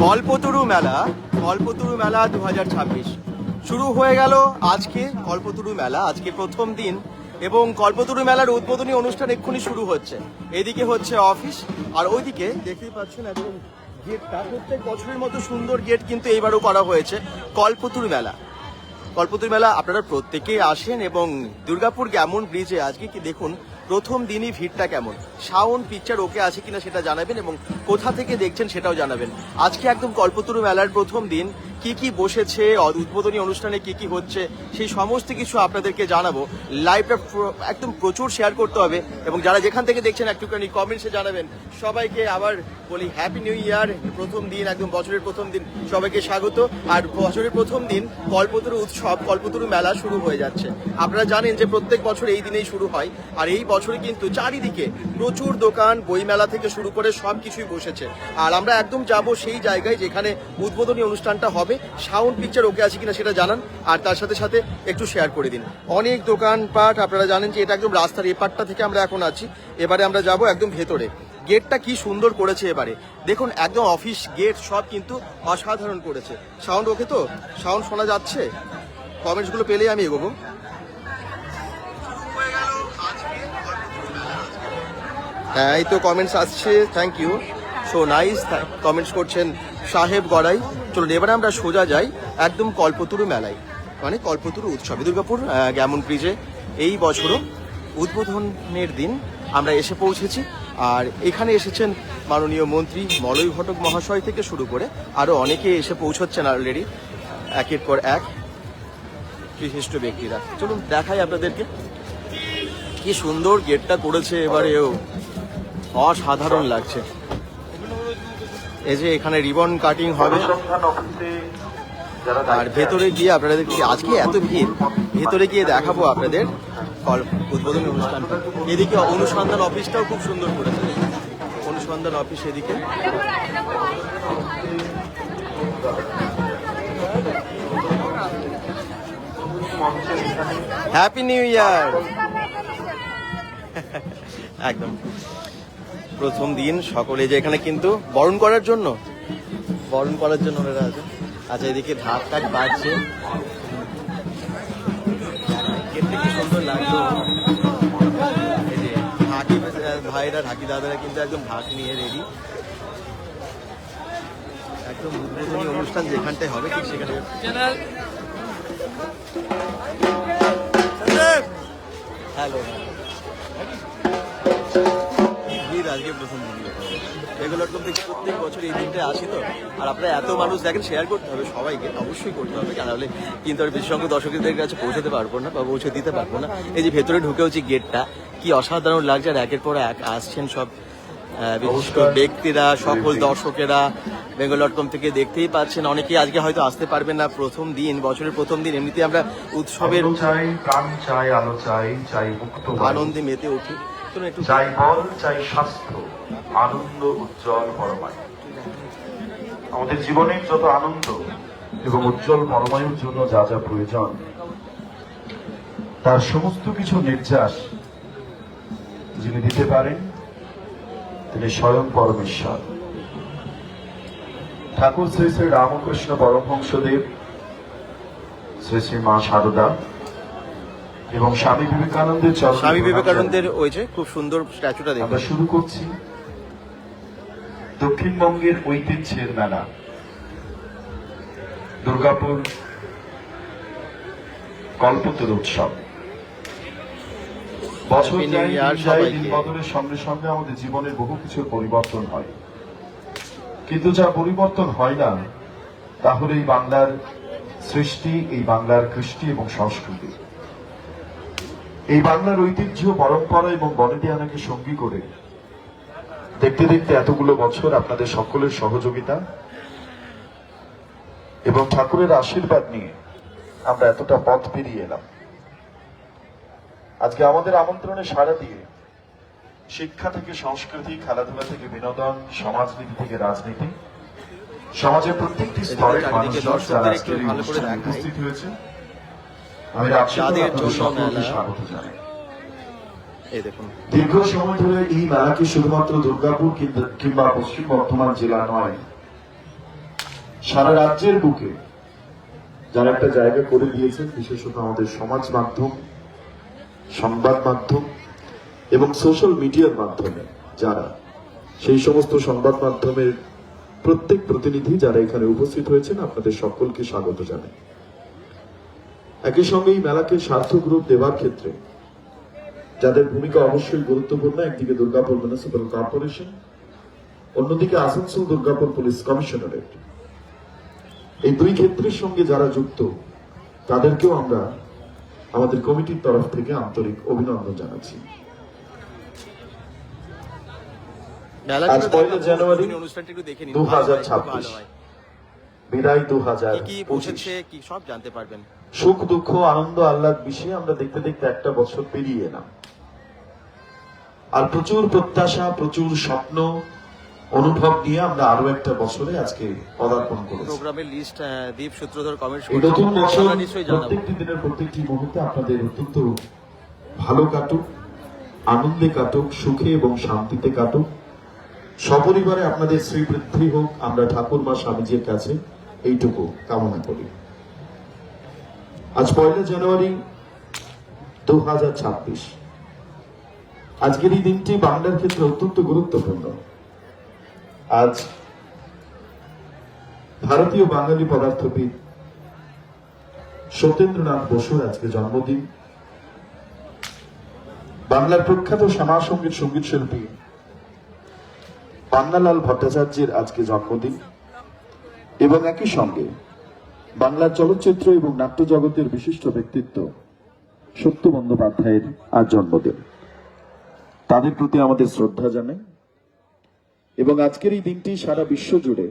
কল্পতরু মেলা 2026 শুরু হয়ে গেল আজকে। কল্পতরু মেলা আজকে প্রথম দিন এবং কল্পতরু মেলার উদ্বোধনী অনুষ্ঠান এক্ষুনি শুরু হচ্ছে। এদিকে হচ্ছে অফিস আর ওইদিকে দেখতেই পাচ্ছেন একদম গেটটা প্রত্যেক বছরের মতো সুন্দর গেট কিন্তু এইবারও করা হয়েছে। কল্পতরু মেলা আপনারা প্রত্যেকেই আসেন এবং দুর্গাপুর গ্যামন ব্রিজে আজকে কি দেখুন প্রথম দিনই ভিড়টা কেমন। সাউন্ড পিকচার ওকে আছে কিনা সেটা জানাবেন এবং কোথা থেকে দেখছেন সেটাও জানাবেন। আজকে একদম কল্পতরু মেলার প্রথম দিন কি কি বসেছে, উদ্বোধনী অনুষ্ঠানে কি কি হচ্ছে সেই সমস্ত কিছু আপনাদেরকে জানাবো। লাইভটা একদম প্রচুর শেয়ার করতে হবে এবং যারা যেখান থেকে দেখছেন একটুখানি কমেন্টসে জানাবেন। সবাইকে আবার বলি হ্যাপি নিউ ইয়ার। প্রথম দিন একদম বছরের প্রথম দিন, সবাইকে স্বাগত। আর বছরের প্রথম দিন কল্পতরু উৎসব, কল্পতরু মেলা শুরু হয়ে যাচ্ছে। আপনারা জানেন যে প্রত্যেক বছর এই দিনেই শুরু হয় আর এই বছরে কিন্তু চারিদিকে প্রচুর দোকান, বইমেলা থেকে শুরু করে সব কিছুই বসেছে। আর আমরা একদম যাব সেই জায়গায় যেখানে উদ্বোধনী অনুষ্ঠানটা হবে। সাউন্ড পিকচার ওকে আছে কিনা সেটা জানান আর তার সাথে সাথে একটু শেয়ার করে দিন। অনেক দোকানপাট, আপনারা জানেন যে এটা একদম রাস্তার এপারটা থেকে আমরা এখন আছি। এবারে আমরা যাব একদম ভেতরে। গেটটা কি সুন্দর করেছে এবারে দেখুন, একদম অফিস গেট সব কিন্তু অসাধারণ করেছে। সাউন্ড ওকে তো? সাউন্ড শোনা যাচ্ছে? কমেন্টসগুলো পেলেই আমি এগোবো। হ্যাঁ, এই তো কমেন্টস আসছে, thank you, so nice comments করছেন সাহেব গড়াই। চলুন এবারে আমরা সোজা যাই একদম কল্পতরু মেলায়, মানে কল্পতরু উৎসবে। দুর্গাপুর গ্যামন ব্রিজে এই বছরও উদ্বোধনের দিন আমরা এসে পৌঁছেছি। আর এখানে এসেছেন মাননীয় মন্ত্রী মলয় ঘটক মহাশয় থেকে শুরু করে আরও অনেকে এসে পৌঁছচ্ছেন অলরেডি, একের পর এক বিশিষ্ট ব্যক্তিরা। চলুন দেখাই আপনাদেরকে কি সুন্দর গেটটা করেছে এবারেও, অসাধারণ লাগছে। এই যে এখানে রিবন কাটিং হবে আর ভেতরে গিয়ে আপনাদের আজকে এত ভিড়, ভেতরে গিয়ে দেখাবো আপনাদের উদ্বোধনী অনুষ্ঠান। এদিকে অনুসন্ধান অফিসটাও খুব সুন্দর করেছে, অনুসন্ধান অফিস এদিকে। হ্যাপি নিউ ইয়ার। একদম প্রথম দিন সকলে যে এখানে কিন্তু বরণ করার জন্য ওনারা আছে। আচ্ছা, এদিকে ঢাক টাক বাজছে, গেটটা কি সুন্দর লাগলো। এই যে ঢাকি ভাইরা, ঢাকি দাদারা কিন্তু একদম ঢাক নিয়ে রেডি। একদম উদ্বোধনী অনুষ্ঠান যেখানটায় হবে ঠিক সেখানে। হ্যালো, আজকে প্রথম দিন এগুলো একদম থেকে প্রত্যেক বছর এই দিনটায় আসি তো। আর আপনারা এত মানুষ দেখেন, শেয়ার করতে হবে সবাইকে, অবশ্যই করতে হবে, নাহলে কিন্তু আর বেশি সংখ্যক দর্শকদের কাছে পৌঁছাতে পারবো না বা পৌঁছে দিতে পারবো না। এই যে ভেতরে ঢুকেও যে গেটটা কি অসাধারণ লাগছে আর একের পর এক আসছেন সব বিশিষ্ট ব্যক্তিরা, সকল দর্শকেরা বেঙ্গল.com থেকে দেখতেই পাচ্ছেন। অনেকেই আজকে হয়তো আসতে পারবেন না, প্রথম দিন, বছরের প্রথম দিন। এমনিতে আমরা উৎসবের আনন্দে মেতে উঠি। চাই বল, চাই স্বাস্থ্য, আনন্দ উজ্জ্বল পরমায়ু। আমাদের জীবনের যত আনন্দ এবং উজ্জ্বল পরমায়ুর জন্য যা যা প্রয়োজন, তার সমস্ত কিছু নির্যাস যিনি দিতে পারেন তিনি স্বয়ং পরমেশ্বর। ঠাকুর শ্রী শ্রী রামকৃষ্ণ পরমহংসদেব, শ্রী শ্রী মা শারদা এবং স্বামী বিবেকানন্দের ওই যে খুব সুন্দর স্ট্যাচুটা দেখে আমরা শুরু করছি দক্ষিণবঙ্গের ঐতিহ্যের মেলা দুর্গাপুর কল্পতরু উৎসব। বছর যায়, দিন বদলের সঙ্গে সঙ্গে আমাদের জীবনের বহু কিছুর পরিবর্তন হয়, কিন্তু যা পরিবর্তন হয় না তা হল এই বাংলার সৃষ্টি, এই বাংলার কৃষ্টি এবং সংস্কৃতি। এই বাংলার ঐতিহ্য, পরম্পরা এবং বনেদিয়ানাকে সঙ্গী করে দেখতে দেখতে এতগুলো বছর আপনাদের সকলের সহযোগিতা এবং ঠাকুরের আশীর্বাদ নিয়ে আমরা এতটা পথ পেরিয়ে এলাম। আজকে আমাদের আমন্ত্রণে সাড়া দিয়ে শিক্ষা থেকে সংস্কৃতি, খেলাধুলা থেকে বিনোদন, সমাজনীতি থেকে রাজনীতি, সমাজের প্রত্যেকটি স্তরের মানুষজন যারা আজকের এই অনুষ্ঠানে উপস্থিত হয়েছে, আমি স্বাগত জানাই। দীর্ঘ সময় ধরে এই মেলাকে শুধুমাত্র দুর্গাপুর কিংবা পশ্চিম বর্ধমান জেলা নয়, সারা রাজ্যের বুকে যারা একটা জায়গা করে দিয়েছেন, বিশেষত আমাদের সমাজ মাধ্যম, সংবাদ মাধ্যম এবং সোশ্যাল মিডিয়ার মাধ্যমে যারা, সেই সমস্ত সংবাদ মাধ্যমের প্রত্যেক প্রতিনিধি যারা এখানে উপস্থিত হয়েছেন, আপনাদের সকলকে স্বাগত জানাই। একই সঙ্গে এই মেলাকে সার্থক রূপ দেওয়ার ক্ষেত্রে যাদের ভূমিকা অবশ্যই গুরুত্বপূর্ণ, একদিকে দুর্গাপুর মিউনিসিপ্যাল কর্পোরেশন, অন্যদিকে আসানসোল দুর্গাপুর পুলিশ কমিশনারেট, এই দুই ক্ষেত্রের সঙ্গে যারা যুক্ত তাদেরকেও আমরা আমাদের কমিটির তরফ থেকে আন্তরিক অভিনন্দন জানাচ্ছি। আজ 1 জানুয়ারি 2026, বিদায় 2025। কি সব জানতে পারবেন। সুখ দুঃখ আনন্দ আহ্লাদ বিষয়ে আমরা দেখতে দেখতে একটা বছর পেরিয়ে এলাম, আর প্রচুর প্রত্যাশা, প্রচুর স্বপ্ন, অনুভব নিয়ে আমরা আরো একটা বছরে আজকে পদার্পণ করেছি। প্রোগ্রামের লিস্ট দীপ সূত্রধর কমেন্ট এই নতুন বছর নিশ্চয়ই জানাবো। প্রত্যেকটি দিনের প্রত্যেকটি মুহূর্তে আপনাদের অত্যন্ত ভালো কাটুক, আনন্দে কাটুক, সুখে এবং শান্তিতে কাটুক, সপরিবারে আপনাদের শ্রীবৃদ্ধি হোক, আমরা ঠাকুর মা স্বামীজির কাছে এইটুকু কামনা করি। আজ 1 জানুয়ারি 2026, আজকের এই দিনটি বাংলার ক্ষেত্রে অত্যন্ত গুরুত্বপূর্ণ। আজ ভারতীয় বাঙালি পদার্থবিদ সত্যেন্দ্রনাথ বসুর আজকে জন্মদিন। বাংলার প্রখ্যাত শ্যামা সঙ্গীত সঙ্গীত শিল্পী পান্নালাল ভট্টাচার্যের আজকে জন্মদিন, এবং একই সঙ্গে বাংলার চলচ্চিত্র এবং নাট্য জগতের বিশিষ্ট ব্যক্তিত্ব সত্য বন্দ্যোপাধ্যায়ের আজ জন্মদিন। তাদের প্রতি আমাদের শ্রদ্ধা জানাই। এবং আজকের এই দিনটি সারা বিশ্ব জুড়ে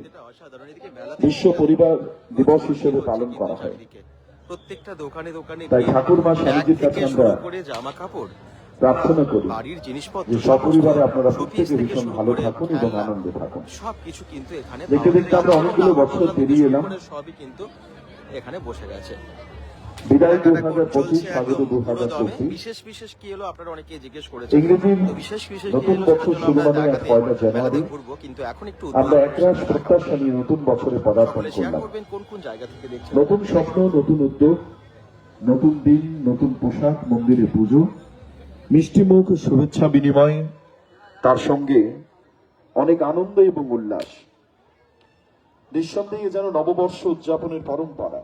বিশ্ব পরিবার দিবস হিসেবে পালন করা হয়। প্রত্যেকটা দোকানে দোকানে তাই ঠাকুর মা স্বামীজির কাছে আমরা জামা কাপড়, প্রার্থনা করি বাড়ির জিনিসপত্র, যে সপরিবারে আপনারা প্রত্যেকে ভীষণ ভালো থাকুন এবং আনন্দে থাকুন। সবকিছু কিন্তু এখানে দেখতে দেখতে আমরা অনেকগুলো বছর পেরিয়ে এলাম। সবই কিন্তু এখানে বসে গেছে। বিদায় 2025, স্বাগত 2024। বিশেষ বিশেষ কি হলো আপনারা অনেকে জিজ্ঞেস করেছেন। ইংরেজির বিশেষ বিশেষ নতুন বছর শুরু মানে 1 জানুয়ারি। ঘুরবো, কিন্তু এখন একটু আমরা একরাশ প্রত্যাশা নিয়ে নতুন বছরে পদার্পণ শেয়ার করলাম। করবেন কোন কোন জায়গা থেকে দেখছেন। নতুন স্বপ্ন, নতুন উদ্যোগ, নতুন দিন, নতুন পোশাক, মন্দিরে পুজো, মিষ্টি মুখ, শুভেচ্ছা বিনিময়, তার সঙ্গে অনেক আনন্দ এবং উল্লাস। নিঃসন্দেহে যেন নববর্ষ উদযাপনের পরম্পরা।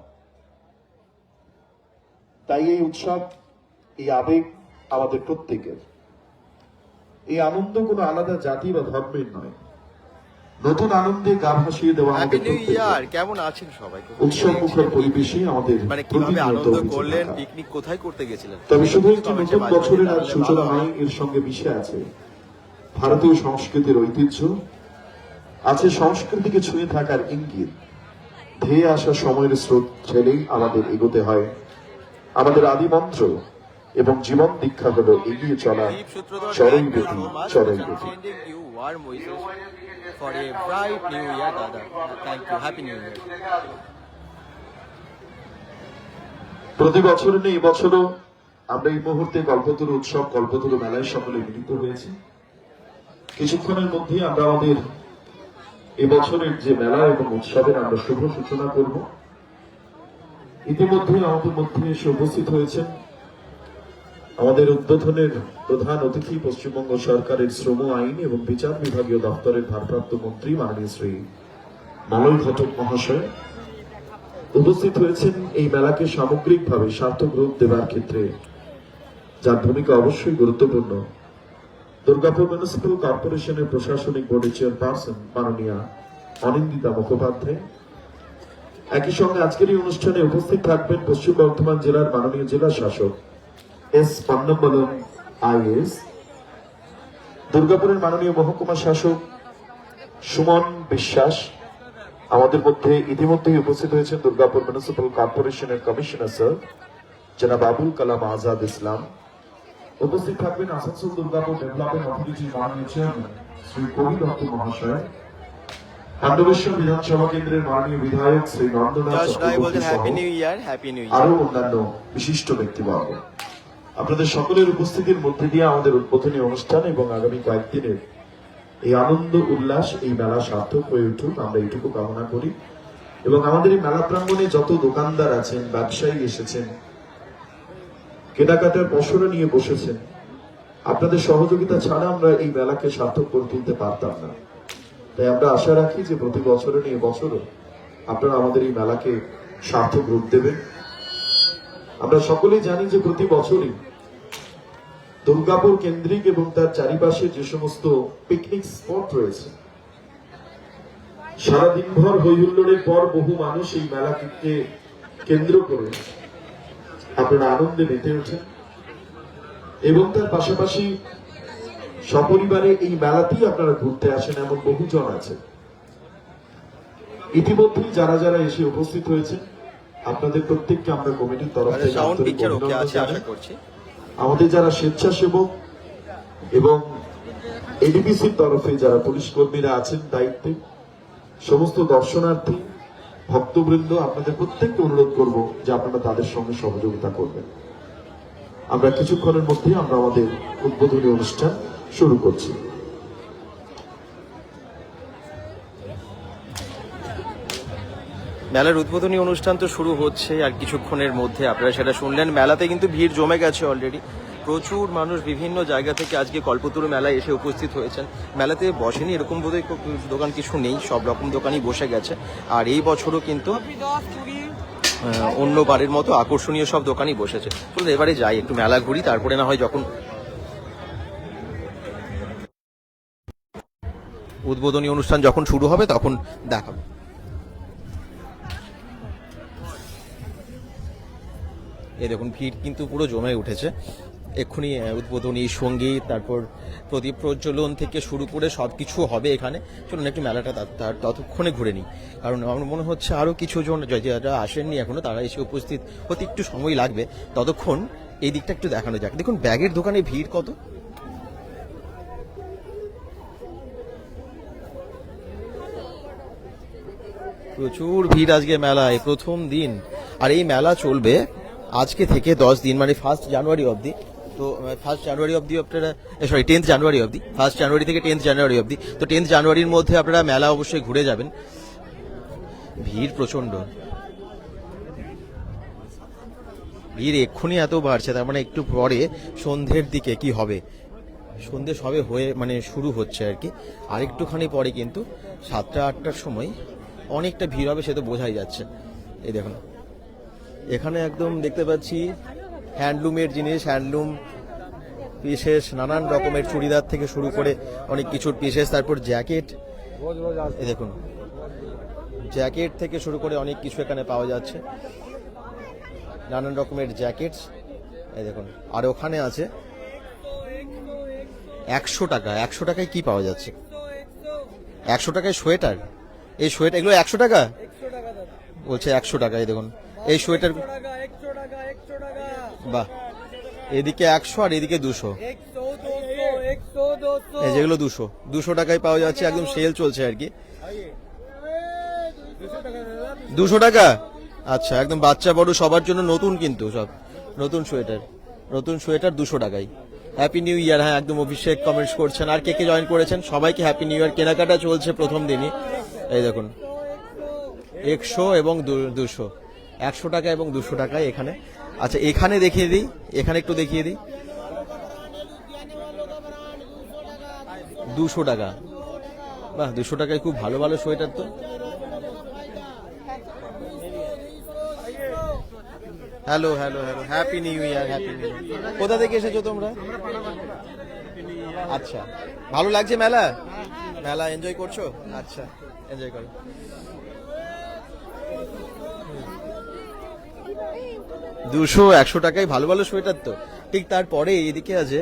তাই এই উৎসব, এই আবেগ আমাদের প্রত্যেকের। এই আনন্দ কোনো আলাদা জাতি বা ধর্মের নয়। নতুন আনন্দে গা ভাসিয়ে দেওয়া হ্যাপি আমাদের নিউ প্রত্যেকের। ইয়ার। কেমন আছেন সবাই? উৎসব মুখর পরিবেশে আমাদের মানে কিভাবে প্রতিনিয়ত আনন্দ বেঁচে করলেন, থাকা। পিকনিক কোথায় করতে গেছিলেন? তবে শুধু একটি নতুন বছরের আজ সূচনা নয়, এর সঙ্গে মিশে আছে ভারতীয় সংস্কৃতির ঐতিহ্য, আছে সংস্কৃতিকে ছুঁয়ে থাকার ইঙ্গিত। ধেয়ে আসা সময়ের স্রোত ছেলেই আমাদের এগোতে হয়। আমাদের আদি মন্ত্র এবং জীবন দীক্ষা হলো এগিয়ে চলা, চরই গতি, চরই গতি। For a bright new year, Dada. Thank you. Happy New Year. প্রতি বছর নেই, এবছরও আমরা এই মুহূর্তে কল্পতরু উৎসব, কল্পতরু মেলায় সকলে মিলিত হয়েছি। কিছুক্ষণের মধ্যে আমরা আমাদের এবছরের যে মেলা এবং উৎসবের আমরা শুভ সূচনা করব। ইতিমধ্যে আমাদের মধ্যে এসে উপস্থিত হয়েছেন আমাদের উদ্বোধনের প্রধান অতিথি, পশ্চিমবঙ্গ সরকারের শ্রম, আইন এবং বিচার বিভাগীয় দপ্তরের ভারপ্রাপ্ত মন্ত্রী মাননীয় শ্রী মলয় ঘটক মহাশয়। উপস্থিত হয়েছেন এই মেলাকে সামগ্রিকভাবে সার্থক রূপ দেওয়ার ক্ষেত্রে, যার ভূমিকা অবশ্যই গুরুত্বপূর্ণ, দুর্গাপুর মিউনিসিপ্যাল কর্পোরেশনের প্রশাসনিক বোর্ডের চেয়ারপারসন মাননীয়া অনিন্দিতা মুখোপাধ্যায়। একই সঙ্গে আজকের এই অনুষ্ঠানে উপস্থিত থাকবেন পশ্চিম বর্ধমান জেলার মাননীয় জেলা শাসক এস পন্নম্বলম আইএস, দুর্গাপুরের মাননীয় মহকুমা শাসক সুমন বিশ্বাস। আমাদের মধ্যে ইতিমধ্যেই উপস্থিত হয়েছেন দুর্গাপুর মিউনিসিপ্যাল কর্পোরেশনের কমিশনার স্যার জনাব আবুল কালাম আজাদ ইসলাম। উপস্থিত থাকবেন আসানসোল দুর্গাপুর ডেভেলপমেন্ট অথরিটির মাননীয় চেয়ারম্যান শ্রী কবি দত্ত মহাশয়, পাণ্ডবেশ্বর বিধানসভা কেন্দ্রের মাননীয় বিধায়ক শ্রী নন্দনাথ চক্রবর্তী সহ আরো অন্যান্য বিশিষ্ট ব্যক্তিবর্গ। আপনাদের সকলের উপস্থিতির মধ্যে দিয়ে আমাদের উদ্বোধনী অনুষ্ঠান এবং আগামী কয়েকদিনের এই আনন্দ উল্লাস, এই মেলা সার্থক হয়ে উঠুক, আমরা এইটুকু কামনা করি। এবং আমাদের এই মেলা প্রাঙ্গণে যত দোকানদার আছেন, ব্যবসায়ী এসেছেন, কেনাকাটার পসরা নিয়ে বসেছেন, আপনাদের সহযোগিতা ছাড়া আমরা এই মেলাকে সার্থক করে তুলতে পারতাম না। তাই আমরা আশা রাখি যে প্রতি বছরে নিয়ে বছরও আপনারা আমাদের এই মেলাকে সার্থক রূপ দেবেন। আমরা সকলেই জানি যে প্রতি বছরই দুর্গাপুর কেন্দ্রিক এবং তার চারিপাশে যে সমস্ত পিকনিক স্পট রয়েছে, সারাদিনভর হইহুল্লোড়ের পর বহু মানুষ এই মেলাকে কেন্দ্র করে আপনারা আনন্দে মেতে ওঠেন এবং তার পাশাপাশি সপরিবারে এই মেলাতেই আপনারা ঘুরতে আসেন, এমন বহুজন আছে। ইতিমধ্যেই যারা যারা এসে উপস্থিত হয়েছে, আপনাদের প্রত্যেককে আমরা কমিটির তরফ থেকে আন্তরিক অভিনন্দন জানাই। আমাদের যারা স্বেচ্ছাসেবক এবং এডিপিসির তরফে যারা পুলিশ কর্মীরা আছেন দায়িত্বে, সমস্ত দর্শনার্থী ভক্তবৃন্দ, আপনাদের প্রত্যেককে অনুরোধ করব যে আপনারা তাদের সঙ্গে সহযোগিতা করবেন। আমরা কিছুক্ষণের মধ্যেই আমরা আমাদের উদ্বোধনী অনুষ্ঠান শুরু করছি। মেলার উদ্বোধনী অনুষ্ঠান তো শুরু হচ্ছে আর কিছুক্ষণের মধ্যে, আপনারা সেটা শুনলেন। মেলাতে কিন্তু ভিড় জমে গেছে অলরেডি, প্রচুর মানুষ বিভিন্ন জায়গা থেকে আজকে কল্পতরু মেলায় এসে উপস্থিত হয়েছেন। মেলাতে বসেনি এরকম বোধহয় দোকান কিছু নেই, সব রকম দোকানই বসে গেছে। আর এই বছরও কিন্তু অন্য বারের মতো আকর্ষণীয় সব দোকানই বসেছে। চলুন এবারে যাই, একটু মেলা ঘুরি, তারপরে না হয় যখন উদ্বোধনী অনুষ্ঠান যখন শুরু হবে তখন দেখাবো। এই দেখুন ভিড় কিন্তু পুরো জমে উঠেছে। এক্ষুনি উদ্বোধনী সঙ্গীত, তারপর প্রদীপ প্রজ্বলন থেকে শুরু করে সব কিছু হবে এখানে। চলুন একটু মেলাটা ততক্ষণে ঘুরে নিই, কারণ আমার মনে হচ্ছে আরও কিছুজন যারা আসেননি এখনো তারা এসে উপস্থিত হতে একটু সময় লাগবে। ততক্ষণ এই দিকটা একটু দেখানো যাক। দেখুন ব্যাগের দোকানে ভিড় কত, প্রচুর ভিড় আজকে মেলায়, প্রথম দিন। আর এই মেলা চলবে আজকে থেকে 10 দিন, মানে 1 জানুয়ারি অবধি। তো 1 জানুয়ারি অবধি আপনারা, সরি 10 জানুয়ারি অবধি, 1 জানুয়ারি থেকে 10 জানুয়ারি অবধি। তো 10 জানুয়ারির মধ্যে আপনারা মেলা অবশ্যই ঘুরে যাবেন। ভিড় প্রচন্ড, ভিড় এক্ষুনি এত বাড়ছে, তার মানে একটু পরে সন্ধ্যের দিকে কি হবে, সন্ধ্যে সবে হয়ে মানে শুরু হচ্ছে আর কি। আরেকটুখানি পরে কিন্তু 7টা-8টার সময় অনেকটা ভিড় হবে, সে তো বোঝাই যাচ্ছে। এই দেখুন এখানে একদম দেখতে পাচ্ছি হ্যান্ডলুমের জিনিস, হ্যান্ডলুম পিসেস, নানান রকমের চুড়িদার থেকে শুরু করে অনেক কিছুর পিসেস, তারপর জ্যাকেট। এই দেখুন জ্যাকেট থেকে শুরু করে অনেক কিছু এখানে পাওয়া যাচ্ছে, নানান রকমের জ্যাকেটস। এই দেখুন আর ওখানে আছে 100 টাকা। 100 টাকায় কি পাওয়া যাচ্ছে? 100 টাকায় সোয়েটার। এই সোয়েটার এগুলো 100 টাকা বলছে, 100 টাকা। এই দেখুন এই সোয়েটার, বাহ, এদিকে 100 আর এদিকে 200, এই যেগুলো 200 টাকায় পাওয়া যাচ্ছে, একদম সেল চলছে আর কি। 200 টাকা, আচ্ছা, একদম বাচ্চা বড় সবার জন্য নতুন, কিন্তু সব নতুন সোয়েটার 200 টাকায়। হ্যাপি নিউ ইয়ার। হ্যাঁ একদম, অভিষেক কমেন্টস করছেন। আর কে কে জয়েন করেছেন সবাইকে হ্যাপি নিউ ইয়ার। কেনাকাটা চলছে প্রথম দিনই। এই দেখুন 100 এবং 200, 100 টাকা এবং 200 টাকায় এখানে। আচ্ছা এখানে দেখিয়ে দিই, এখানে একটু দেখিয়ে দিই, 200 টাকা। বাহ, 200 টাকায় খুব ভালো ভালো সোয়েটার তো। Hello hello hello, happy new year, happy new ইয়ার। কোথা থেকে এসেছো তোমরা? আচ্ছা, ভালো লাগছে মেলা? মেলা এনজয় করছো? আচ্ছা, এনজয় করো। 200-100 টাকায় ভালো ভালো সোয়েটার তো। ঠিক তারপরে এদিকে আছে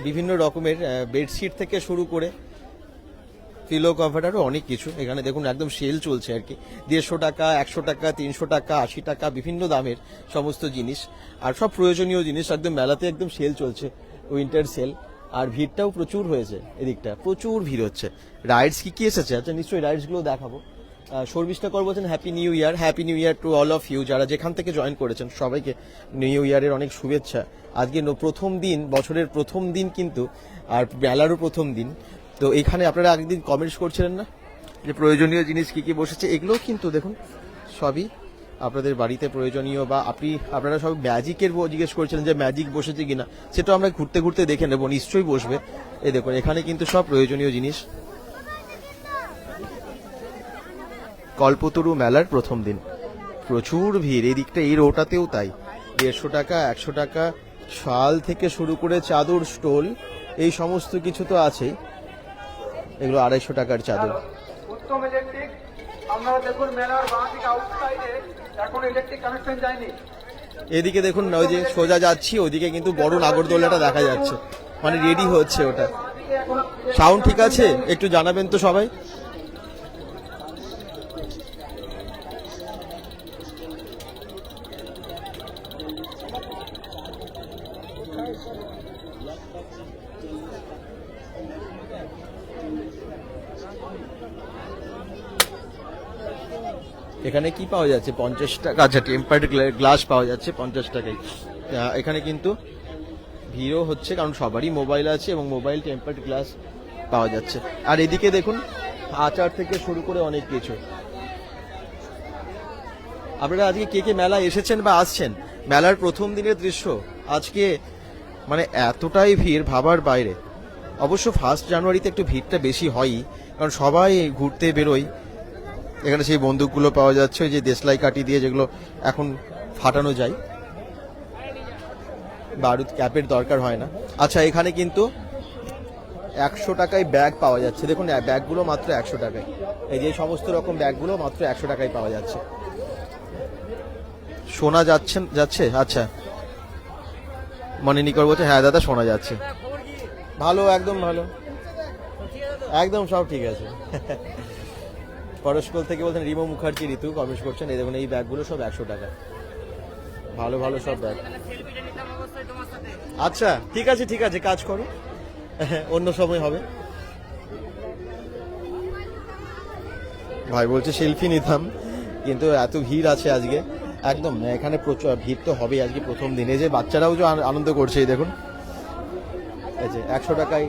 বিভিন্ন রকমের বেডশিট থেকে শুরু করে পিলো কভার, আরও অনেক কিছু এখানে দেখুন একদম সেল চলছে আর কি। 150 টাকা, 100 টাকা, 300 টাকা, 80 টাকা, বিভিন্ন দামের সমস্ত জিনিস, আর সব প্রয়োজনীয় জিনিস একদম মেলাতে একদম সেল চলছে, উইন্টার সেল। আর ভিড়টাও প্রচুর হয়েছে, এদিকটা প্রচুর ভিড় হচ্ছে। রাইডস কি এসেছে? আচ্ছা নিশ্চয়ই রাইডসগুলো দেখাবো। শর্মিষ্ঠা কর বলছেন happy new year, happy new year to all of you. যারা যেখান থেকে জয়েন করেছেন সবাইকে নিউ ইয়ারের অনেক শুভেচ্ছা। আজকে প্রথম দিন, বছরের প্রথম দিন কিন্তু, আর মেলারও প্রথম দিন। তো এখানে আপনারা আগের দিন কমেন্টস করছিলেন না, যে প্রয়োজনীয় জিনিস কি কি বসেছে, এগুলোও কিন্তু দেখুন সবই আপনাদের বাড়িতে প্রয়োজনীয়। বা আপনারা সব ম্যাজিকের জিজ্ঞেস করছিলেন যে ম্যাজিক বসেছে কিনা, সেটা আমরা ঘুরতে ঘুরতে দেখে নেবো, নিশ্চয়ই বসবে। এই দেখুন এখানে কিন্তু সব প্রয়োজনীয় জিনিস। কল্পতরু মেলার প্রথম দিন প্রচুর ভিড়, এই দিকটা এই রোটাতেও তাই। 150 টাকা, 100 টাকা, শাল থেকে শুরু করে চাদর, স্টোল, এই সমস্ত কিছু তো আছেই। এগুলো 250 টাকার চাদর। উত্তম ইলেকট্রিক, আপনারা দেখুন মেলার বাঁ দিকে আউটসাইডে এখন ইলেকট্রিক কানেকশন যায়নি। এদিকে দেখুন ওই যে সোজা যাচ্ছি, ওইদিকে কিন্তু বড় নাগরদোলাটা দেখা যাচ্ছে, মানে রেডি হচ্ছে ওটা। সাউন্ড ঠিক আছে একটু জানাবেন তো সবাই। এখানে কি পাওয়া যাচ্ছে 50 টাকা, আচ্ছা টেম্পার্ড গ্লাস পাওয়া যাচ্ছে 50 টাকায়। এখানে কিন্তু ভিড়ও হচ্ছে কারণ সবারই মোবাইল আছে এবং মোবাইল টেম্পার্ড গ্লাস পাওয়া যাচ্ছে। আর এদিকে দেখুন আচার থেকে শুরু করে অনেক কিছু। আপনারা আজকে কে কে মেলা এসেছেন বা আসছেন, মেলার প্রথম দিনের দৃশ্য আজকে মানে এতটাই ভিড় ভাবার বাইরে। অবশ্য 1 জানুয়ারিতে একটু ভিড়টা বেশি হয়ই, কারণ সবাই ঘুরতে বেরোয়। এখানে সেই বন্দুকগুলো পাওয়া যাচ্ছে, ওই যে দেশলাই কাঠি দিয়ে যেগুলো এখন ফাটানো যায়, বারুদ ক্যাপের দরকার হয় না। আচ্ছা এখানে কিন্তু 100 টাকায় ব্যাগ পাওয়া যাচ্ছে, দেখুন ব্যাগগুলো মাত্র 100 টাকায়। এই যে সমস্ত রকম ব্যাগগুলো মাত্র 100 টাকায় পাওয়া যাচ্ছে। শোনা যাচ্ছে আচ্ছা মানে নিকর বলছে হ্যাঁ দাদা শোনা যাচ্ছে। ভালো, একদম ভালো, একদম সব ঠিক আছে। পরস্কল থেকে বলছেন রিমো মুখার্জি ঋতু কমেন্ট করছেন। এই দেখুন এই ব্যাগগুলো সব 100 টাকা, ভালো ভালো সব ব্যাগ। আচ্ছা ঠিক আছে ঠিক আছে, কাজ করো, অন্য সময় হবে। ভাই বলছে সেলফি নিতাম, কিন্তু এত ভিড় আছে আজকে একদম এখানে প্রচুর ভিড় তো হবে আজকে প্রথম দিনে। যে বাচ্চারাও যে আনন্দ করছে, এই দেখুন এই যে 100 টাকায়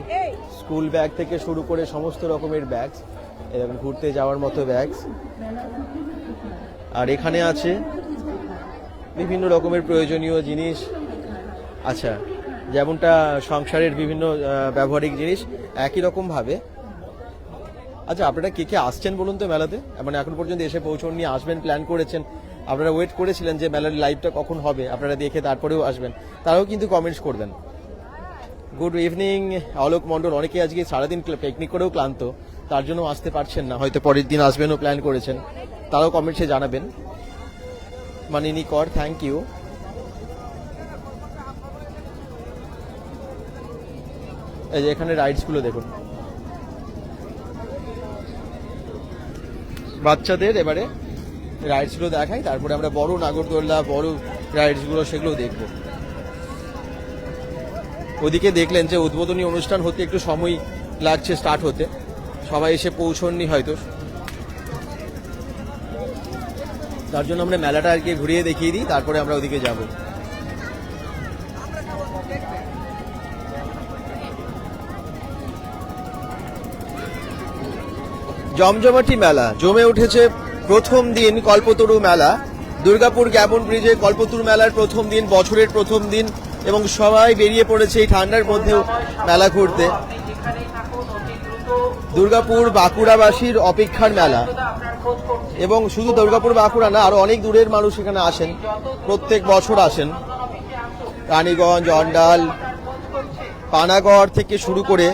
স্কুল ব্যাগ থেকে শুরু করে সমস্ত রকমের ব্যাগ, এরকম ঘুরতে যাওয়ার মতো ব্যাগ। আর এখানে আছে বিভিন্ন রকমের প্রয়োজনীয় জিনিস। আচ্ছা যেমনটা সংসারের বিভিন্ন ব্যবহারিক জিনিস একই রকম ভাবে। আচ্ছা আপনারা কে কে আসছেন বলুন তো মেলাতে, মানে এখন পর্যন্ত এসে পৌঁছননি, আসবেন প্ল্যান করেছেন, আপনারা ওয়েট করেছিলেন যে মেলার লাইভটা কখন হবে, আপনারা দেখে তারপরেও আসবেন, তারাও কিন্তু কমেন্টস করবেন। গুড ইভিনিং অলোক মণ্ডল, অনেকে আজকে সারাদিন পিকনিক করেও ক্লান্ত, তার জন্য আসতে পারছেন না, হয়তো পরের দিন আসবেনও প্ল্যান করেছেন, তারাও কমেন্টসে জানাবেন। মানিনী কর থ্যাংক ইউ। এই যে এখানে রাইডসগুলো দেখুন বাচ্চাদের, এবারে রাইডসগুলো দেখাই, তারপরে আমরা বড় নাগরদোল্লা বড় রাইডসগুলো সেগুলো দেখব। ওদিকে দেখলেন যে উদ্বোধনী অনুষ্ঠান হতে একটু সময় লাগছে স্টার্ট হতে, সবাই এসে পৌঁছননি হয়তো, তার জন্য আমরা মেলাটা আর কি ঘুরিয়ে দেখিয়ে দিই, তারপরে আমরা ওদিকে যাব। জমজমাটি মেলা জমে উঠেছে প্রথম দিন কল্পতরু মেলা। দুর্গাপুর গ্যাবন ব্রিজে কল্পতরু মেলার প্রথম দিন, বছরের প্রথম দিন, এবং সবাই বেরিয়ে পড়েছে এই ঠান্ডার মধ্যেও মেলা ঘুরতে। দুর্গাপুর বাঁকুড়াবাসীর অপেক্ষার মেলা, এবং শুধু দুর্গাপুর বাঁকুড়া না, আরো অনেক দূরের মানুষ এখানে আসেন, প্রত্যেক বছর আসেন। রানীগঞ্জ, অন্ডাল, পানাগড় থেকে শুরু করে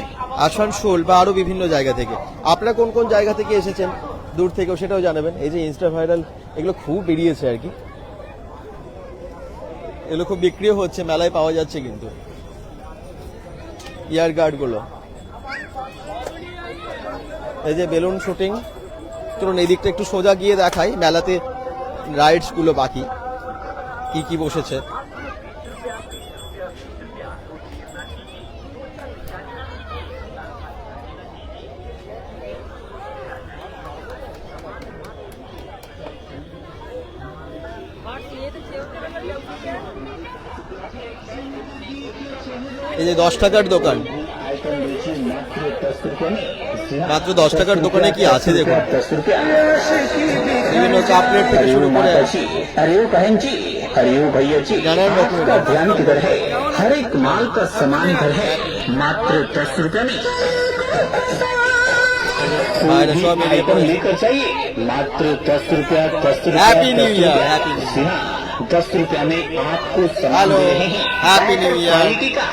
আসানসোল বা আরো বিভিন্ন জায়গা থেকে। আপনারা কোন কোন জায়গা থেকে এসেছেন দূর থেকেও সেটাও জানাবেন। এই যে ইনস্টা ভাইরাল এগুলো খুব বেরিয়েছে আর কি, এগুলো খুব বিক্রিও হচ্ছে, মেলায় পাওয়া যাচ্ছে কিন্তু ইয়ার গার্ড গুলো। এই যে বেলুন শুটিং, চলুন এই দিকটা একটু সোজা গিয়ে দেখাই মেলাতে রাইডস গুলো বাকি কি কি বসেছে। এই যে 10 টাকার দোকান, মাত্র 10 টাকার দোকানে কি আছে দেখুন, 10 रुपया। বিভিন্ন কাপ প্লেট থেকে শুরু করে माता जी, अरे ओ बहन जी, अरे ओ भैया जी, नाना रखो। आपका ध्यान किधर है? हर एक माल का सामान इधर है, मात्र 10 रुपया में। कोई अरे भी सौ मिलियन आइटम लेकर जाइए, मात्र 10 रुपया, 10 रुपया, Happy New 10 Year, रुपया। Happy New Year। जी हाँ, 10 रुपया में आपको सामान हेलो, दे रहे हैं, Happy New Year। क्वालिटी का।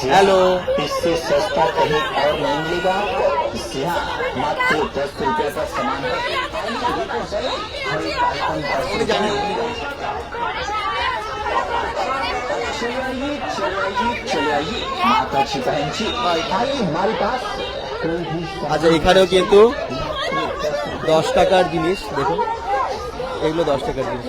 हेलो। इससे सस्ता कहीं और नहीं मिलेगा आपको। जी हाँ, मात्र 10 रुपया का सामान है। लेकर जाइए, हर एक आइटम 10 रुपया में। चले आइए माता जी, बहन जी, आइए हमारे पास। कोई भी আচ্ছা এখানেও কিন্তু 10 টাকার জিনিস দেখুন, এগুলো 10 টাকার জিনিস।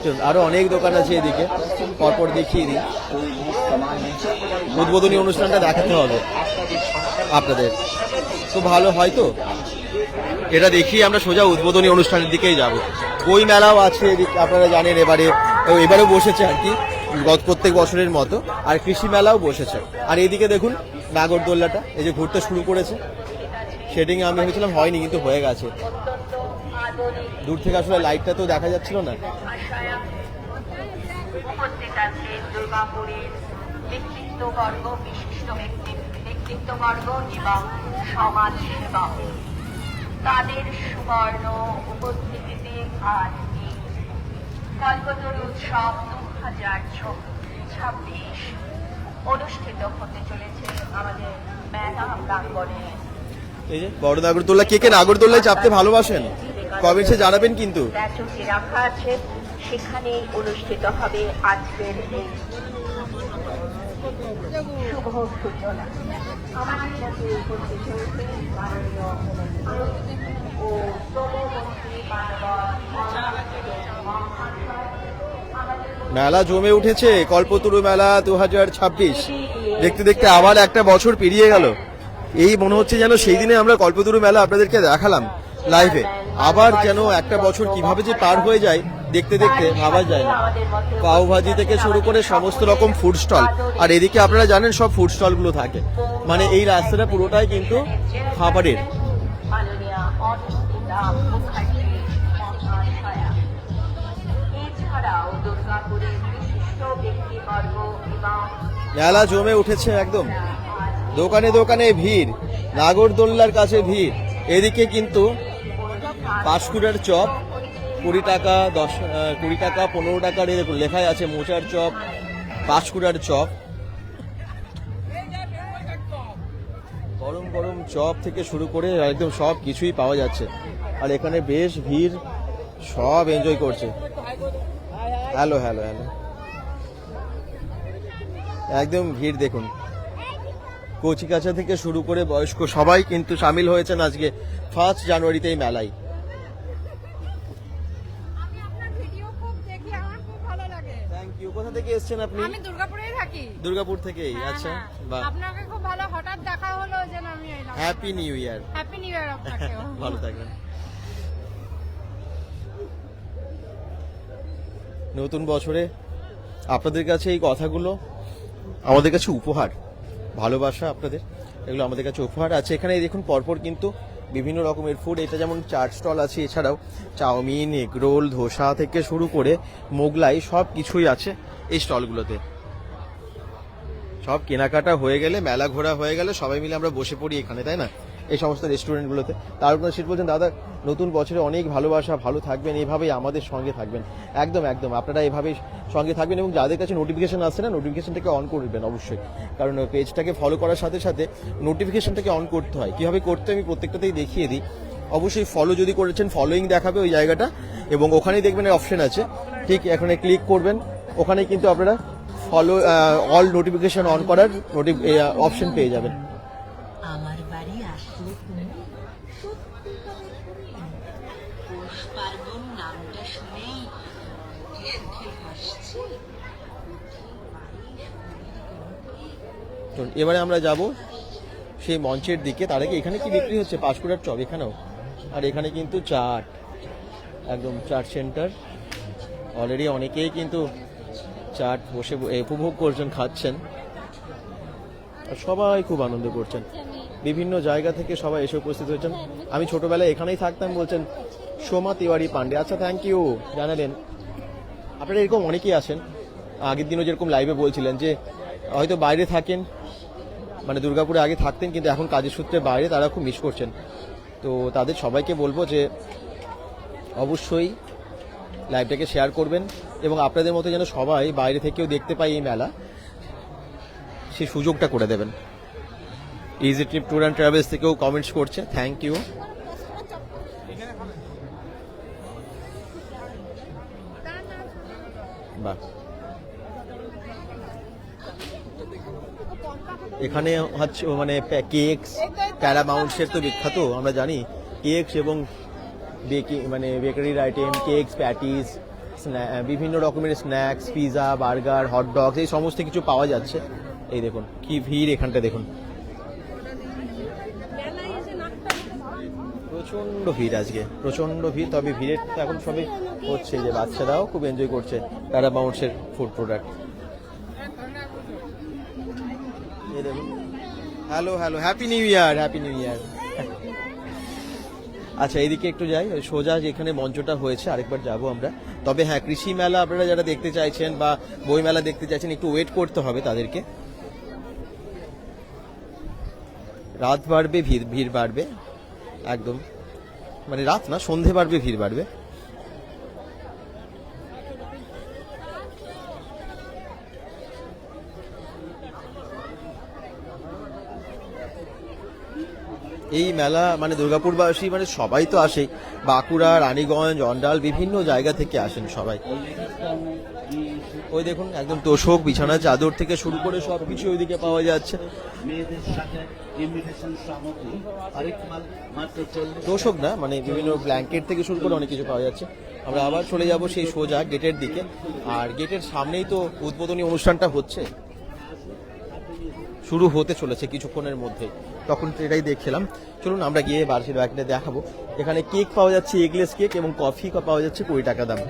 চলুন, আরো অনেক দোকান আছে এদিকে, পরপর দেখিয়ে দিই। উদ্বোধনী অনুষ্ঠানটা দেখাতে হবে আপনাদের, তো ভালো হয় তো এটা দেখিয়ে আমরা সোজা উদ্বোধনী অনুষ্ঠানের দিকেই যাব। বই মেলাও আছে এদিকে, আপনারা জানেন এবারেও বসেছে আর কি, প্রত্যেক বছরের মতো। আর কৃষি মেলাও বসেছে। আর এদিকে দেখুন নাগরদোল্লাটা এই যে ঘুরতে শুরু করেছে, শেডিং আমি ভেবেছিলাম হয়নি, কিন্তু হয়ে গেছে। দূর থেকে আসলে লাইটটা তো দেখা যাচ্ছিল না। উপত্যকাতে দুর্গাপুরের ব্যক্তিত্ববর্গ, বিশিষ্ট ব্যক্তিত্ববর্গ এবং সমাজ সেবক, তাদের সুবর্ণ উপস্থিতিতে আজ এই কল্পতরু উৎসব 2026 অনুষ্ঠিত হতে চলেছে আমাদের মেলা প্রাঙ্গণে। এই যে বড় নাগরদোল্লা, কে নাগরদোল্লায় চাপতে ভালোবাসেন কমেন্টসে জানাবেন কিন্তু। ব্যাচটি রাখা আছে, সেখানেই অনুষ্ঠিত হবে আজকের এই শুভ সূচনা। আমাদের সাথে উপস্থিত হয়েছে মাননীয় ও শ্রমমন্ত্রী মেলা জমে উঠেছে, কল্পতরু মেলা 2026। দেখতে দেখতে আবার একটা বছর পেরিয়ে গেল। এই মনে হচ্ছে যেন সেই দিনে আমরা কল্পতরু মেলা আপনাদেরকে দেখালাম লাইভে, আবার যেন একটা বছর কিভাবে যে পার হয়ে যায় দেখতে দেখতে ভাবা যায় না। পাও ভাজি থেকে শুরু করে সমস্ত রকম ফুড স্টল, আর এদিকে আপনারা জানেন সব ফুড স্টলগুলো থাকে, মানে এই রাস্তাটা পুরোটাই কিন্তু খাবারের। মাননীয়া অনিন্দিতা মুখার্জি মহাশয়া, এছাড়াও দুর্গাপুরের বিশিষ্ট ব্যক্তিবর্গ এবং মেলা জমে উঠেছে একদম, দোকানে দোকানে ভিড়, নাগরদোল্লার কাছে ভিড়। এদিকে কিন্তু পাঁশকুড়ার চপ 20 টাকা, 20 টাকা, 15 টাকার এরকম লেখাই আছে। মোচার চপ, পাঁশকুড়ার চপ, গরম গরম চপ থেকে শুরু করে একদম সব কিছুই পাওয়া যাচ্ছে। আর এখানে বেশ ভিড়, সব এনজয় করছে। হ্যালো হ্যালো হ্যালো, একদম ভিড় দেখুন, কচিকাঁচা থেকে শুরু করে বয়স্ক সবাই কিন্তু সামিল হয়েছেন আজকে 1 জানুয়ারিতে এই মেলায়। আমি আপনার ভিডিও খুব দেখি, আমার খুব ভালো লাগে। Thank you. কোথা থেকে এসেছেন আপনি? আমি দুর্গাপুরেই থাকি। দুর্গাপুর থেকেই? হ্যাঁ, আচ্ছা, হ্যাঁ। বাহ, আপনাকে খুব ভালো, হঠাৎ দেখা হলো যেন আমি এলাম। Happy new year. Happy new ইয়ার আপনাকেও। ভালো থাকবেন। নতুন বছরে আপনাদের কাছে এই কথাগুলো আমাদের কাছে উপহার, ভালোবাসা আপনাদের, এগুলো আমাদের কাছে উপহার আছে। এখানে দেখুন পরপর কিন্তু বিভিন্ন রকমের ফুড, এটা যেমন চাট স্টল আছে, এছাড়াও চাউমিন, এগ রোল, ধোসা থেকে শুরু করে মোগলাই সব কিছুই আছে এই স্টলগুলোতে। সব কেনাকাটা হয়ে গেলে, মেলা ঘোরা হয়ে গেলে সবাই মিলে আমরা বসে পড়ি এখানে, তাই না, এই সমস্ত রেস্টুরেন্টগুলোতে। তারপর সেটা বলছেন দাদা নতুন বছরে অনেক ভালোবাসা, ভালো থাকবেন, এইভাবেই আমাদের সঙ্গে থাকবেন। একদম একদম, আপনারা এইভাবেই সঙ্গে থাকবেন এবং যাদের কাছে নোটিফিকেশন আসছে না, নোটিফিকেশনটাকে অন করবেন অবশ্যই, কারণ পেজটাকে ফলো করার সাথে সাথে নোটিফিকেশনটাকে অন করতে হয়। কীভাবে করতে আমি প্রত্যেকটাতেই দেখিয়ে দিই। অবশ্যই ফলো যদি করেছেন ফলোইং দেখাবে ওই জায়গাটা, এবং ওখানেই দেখবেন অপশন আছে, ঠিক এখানে ক্লিক করবেন, ওখানে কিন্তু আপনারা ফলো অল নোটিফিকেশন অন করার অপশন পেয়ে যাবেন। আমার বাড়ি আসলে তুমি পৌষ পার্বণ নামটা শুনেই কি সুখে হাসছি। তো এবারে আমরা যাব সেই মঞ্চের দিকে। তার আগে এখানে কি বিক্রি হচ্ছে? পাঁশকুড়ার চপ এখানেও। আর এখানে কিন্তু চাট, একদম চাট সেন্টার। অলরেডি অনেকেই কিন্তু চাট বসে উপভোগ করছেন, খাচ্ছেন, আর সবাই খুব আনন্দ করছেন। বিভিন্ন জায়গা থেকে সবাই এসে উপস্থিত হয়েছেন। আমি ছোটবেলায় এখানেই থাকতাম বলছেন সোমা তিওয়ারি পান্ডে। আচ্ছা, থ্যাংক ইউ জানালেন। আপনারা এরকম অনেকেই আসেন। আগের দিনও যেরকম লাইভে বলছিলেন যে হয়তো বাইরে থাকেন, মানে দুর্গাপুরে আগে থাকতেন কিন্তু এখন কাজের সূত্রে বাইরে, তারা খুব মিস করছেন। তো তাদের সবাইকে বলবো যে অবশ্যই লাইভটাকে শেয়ার করবেন এবং আপনাদের মতো যেন সবাই বাইরে থেকেও দেখতে পায় এই মেলা, সেই সুযোগটা করে দেবেন। Easy trip tour and travels থেকেও কমেন্টস করছে, থ্যাংক ইউ। বাহ, এখানে হচ্ছে মানে কেকস, প্যারামাউন্টসের তো বিখ্যাত আমরা জানি, কেকস এবং মানে বেকারির আইটেম, কেকস, প্যাটিস, বিভিন্ন রকমের স্ন্যাক্স, পিৎজা, বার্গার, হটডগস, এই সমস্ত কিছু পাওয়া যাচ্ছে। এই দেখুন কি ভিড় এখানটা, দেখুন প্রচন্ড ভিড় আজকে, প্রচন্ড ভিড়। তবে ভিড়ের তো এখন সবই হচ্ছে যে বাচ্চারাও খুব এনজয় করছে প্যারামাউন্টসের ফুড প্রোডাক্ট। এই দেখুন, hello hello, happy new year, happy new ইয়ার। আচ্ছা, এইদিকে একটু যাই, সোজা যেখানে মঞ্চটা হয়েছে আরেকবার যাব আমরা। তবে হ্যাঁ, কৃষি মেলা আপনারা যারা দেখতে চাইছেন বা বই মেলা দেখতে চাইছেন, একটু ওয়েট করতে হবে তাদেরকে। রাত বাড়বে, ভিড় বাড়বে, একদম মানে রাত না, সন্ধে বাড়বে, ভিড় বাড়বে। এই মেলা মানে দুর্গাপুরবাসী মানে সবাই তো আসে, বাঁকুড়া, রানীগঞ্জ, অন্ডাল, বিভিন্ন জায়গা থেকে আসেন সবাই। ওই দেখুন একদম তোষক, বিছানা চাদর থেকে শুরু করে সবকিছু ওইদিকে পাওয়া যাচ্ছে। তোষক না, মানে বিভিন্ন ব্ল্যাঙ্কেট থেকে শুরু করে অনেক কিছু পাওয়া যাচ্ছে। আমরা আবার চলে যাব সেই সোজা গেটের দিকে, আর গেটের সামনেই তো উদ্বোধনী অনুষ্ঠানটা হচ্ছে, শুরু হতে চলেছে কিছুক্ষণের মধ্যে। তখন এটাই দেখছিলাম। চলুন আমরা গিয়ে বার্ষিক ব্যাগটা দেখাবো। এখানে কেক পাওয়া যাচ্ছে, এগলেস কেক, এবং কফি পাওয়া যাচ্ছে 20 টাকা দাম।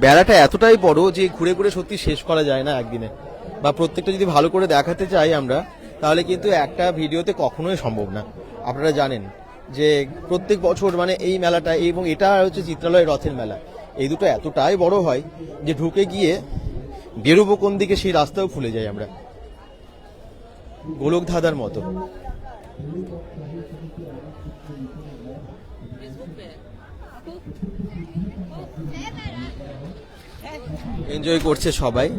বেড়াটা এতটাই বড় যে ঘুরে ঘুরে সত্যি শেষ করা যায় না একদিনে, বা প্রত্যেকটা যদি ভালো করে দেখাতে চাই আমরা, তাহলে কিন্তু একটা ভিডিওতে কখনোই সম্ভব না। আপনারা জানেন যে প্রত্যেক বছর মানে এই মেলাটা, এবং এটা হচ্ছে চিত্রালয় রথের মেলা, এই দুটো এতটাই বড় হয় যে ঢুকে গিয়ে বেরোবো কোন দিকে সেই রাস্তাও ভুলে যাই আমরা, গোলক ধাঁধার মতো। এনজয় করছে সবাই।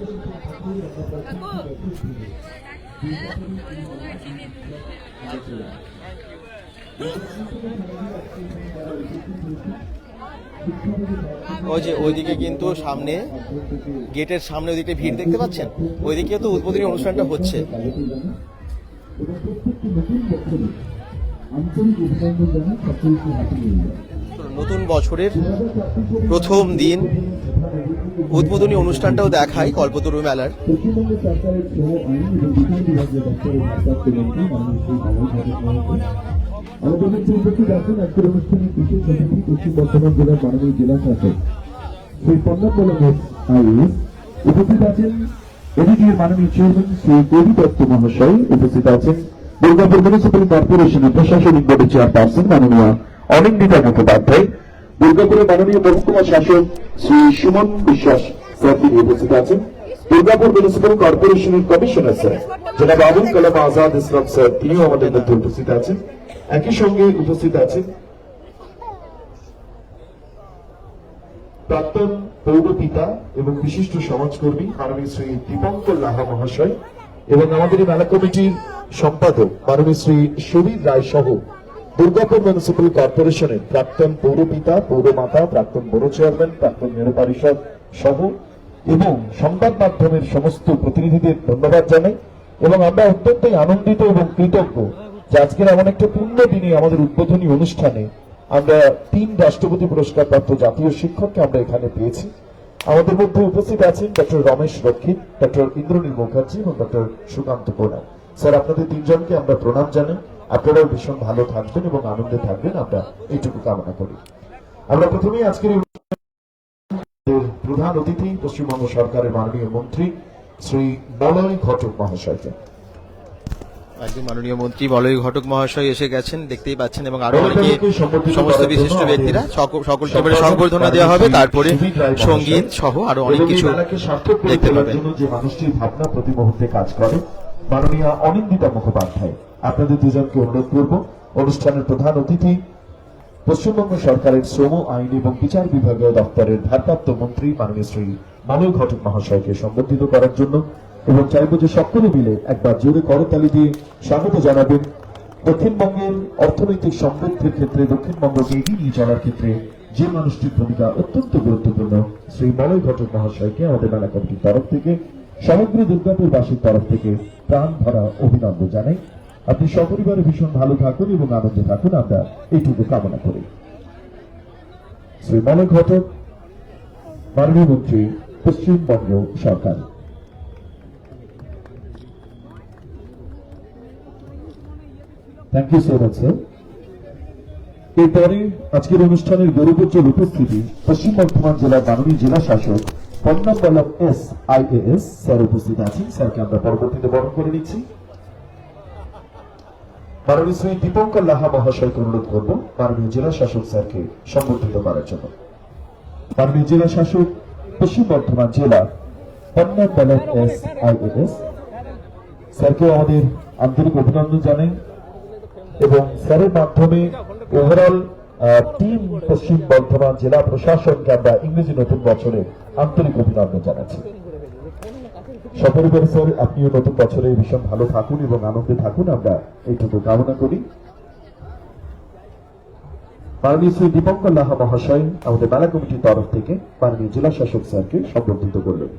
ওই যে ওইদিকে কিন্তু সামনে গেটের সামনে ওইদিকে ভিড় দেখতে পাচ্ছেন, ওইদিকে তো উদ্বোধনী অনুষ্ঠানটা হচ্ছে। নতুন বছরের প্রথম দিন উদ্বোধনী অনুষ্ঠানটাও দেখাই কল্পতরু মেলার। উপস্থিত আছেন এদিকের মাননীয় চেয়ারম্যান শ্রী কবি দত্ত মহাশয়, উপস্থিত আছেন দুর্গাপুর মিউনিসিপ্যাল কর্পোরেশনের প্রশাসনিক বোর্ডের চেয়ারপারসন মাননীয় অনিন্দিতা মুখোপাধ্যায়, দুর্গাপুরের মাননীয় মহকুমা শাসক শ্রী সুমন বিশ্বাস স্যার তিনি উপস্থিত আছেন, দুর্গাপুর মিউনিসিপ্যাল কর্পোরেশনের কমিশনার স্যার জনাব আবুল কালাম আজাদ ইসলাম স্যার তিনিও আমাদের মধ্যে উপস্থিত আছেন। একই সঙ্গে উপস্থিত আছেন প্রাক্তন পৌরপিতা এবং বিশিষ্ট সমাজকর্মী মাননীয় শ্রী দীপঙ্কর লাহা মহাশয়, এবং আমাদের এই মেলা কমিটির সম্পাদক মাননীয় শ্রী সুবীর রায় সহ দুর্গাপুর মিউনিসিপ্যাল কর্পোরেশনের প্রাক্তন পৌরপিতা, পৌরমাতা, প্রাক্তন বড় চেয়ারম্যান, প্রাক্তন মেয়র পরিষদ সহ এবং সংবাদ মাধ্যমের সমস্ত প্রতিনিধিদের ধন্যবাদ জানাই। এবং আমরা অত্যন্তই আনন্দিত এবং কৃতজ্ঞ যে আজকের এমন একটা পূর্ণ দিনে আমাদের উদ্বোধনী অনুষ্ঠানে আমরা 3 রাষ্ট্রপতি পুরস্কার প্রাপ্ত জাতীয় শিক্ষককে আমরা এখানে পেয়েছি। আমাদের মধ্যে উপস্থিত আছেন ডক্টর রমেশ রক্ষিত, ডক্টর ইন্দ্রনীল মুখার্জি এবং ডক্টর সুকান্ত কোনার। স্যার, আপনাদের তিনজনকে আমরা প্রণাম জানাই। আপনারাও ভীষণ ভালো থাকবেন এবং আনন্দে থাকবেন, আমরা এইটুকু কামনা করি। আমরা প্রথমেই আজকের এই প্রধান অতিথি পশ্চিমবঙ্গ সরকারের মাননীয় মন্ত্রী শ্রী মলয় ঘটক মহাশয়কে। একজন মাননীয় মন্ত্রী মলয় ঘটক মহাশয় এসে গেছেন, দেখতেই পাচ্ছেন, এবং আরো অনেকে সমস্ত বিশিষ্ট ব্যক্তিরা সকলকে এবারে সংবর্ধনা দেওয়া হবে, তারপরে সঙ্গীত সহ আরো অনেক কিছু দেখতে পাবেন। যে মানুষটির ভাবনা প্রতি মুহূর্তে কাজ করে মাননীয় অনিন্দিতা মুখোপাধ্যায়, আপনাদের দুজনকে অনুরোধ করব অনুষ্ঠানের প্রধান অতিথি পশ্চিমবঙ্গ সরকারের শ্রম, আইন এবং বিচার বিভাগীয় দপ্তরের ভারপ্রাপ্ত মন্ত্রী মাননীয় শ্রী মলয় ঘটক মহাশয়কে সম্বোধিত করার জন্য, এবং চাইব যে সকলে মিলে একবার জোরে করতালি দিয়ে স্বাগত জানাবেন দক্ষিণবঙ্গের অর্থনৈতিক সমৃদ্ধির ক্ষেত্রে, দক্ষিণবঙ্গকে এগিয়ে নিয়ে চলার ক্ষেত্রে যে মানুষটির ভূমিকা অত্যন্ত গুরুত্বপূর্ণ শ্রী মলয় ঘটক মহাশয়কে আমাদের মেলা কমিটির তরফ থেকে, সমগ্র দুর্গাপুরবাসীর তরফ থেকে প্রাণ ভরা অভিনন্দন জানাই। আপনি সপরিবারে ভীষণ ভালো থাকুন এবং আনন্দে থাকুন, আমরা এইটুকু কামনা করি। শ্রী মলয় ঘটক, মাননীয় মন্ত্রী, পশ্চিমবঙ্গ সরকার। Thank you so much sir. এরপরে আজকের অনুষ্ঠানের গৌরবোজ্জ্বল উপস্থিতি পশ্চিম বর্ধমান জেলার মাননীয় জেলা শাসক পন্নামবালাম এস IAS স্যার উপস্থিত আছেন। স্যারকে আমরা পরবর্তীতে বরণ করে নিচ্ছি। মাননীয় শ্রী দীপঙ্কর লাহা মহাশয়কে অনুরোধ করব মাননীয় জেলা শাসক স্যারকে সম্বর্ধিত করার জন্য। মাননীয় জেলা শাসক পশ্চিম বর্ধমান জেলা পন্নামবালাম এস IAS স্যারকে আমাদের আন্তরিক অভিনন্দন জানাই, এবং স্যারের মাধ্যমে ওভারঅল টিম পশ্চিম বর্ধমান জেলা প্রশাসনকে আমরা ইংরেজি নতুন বছরে আন্তরিক অভিনন্দন জানাচ্ছি। সপরিবারে স্যার, আপনিও নতুন বছরে ভীষণ ভালো থাকুন এবং আনন্দে থাকুন, আমরা এইটুকু কামনা করি। মাননীয় শ্রী দীপঙ্কর লাহা মহাশয় আমাদের মেলা কমিটির তরফ থেকে মাননীয় জেলা শাসক স্যারকে সম্বর্ধিত করলেন।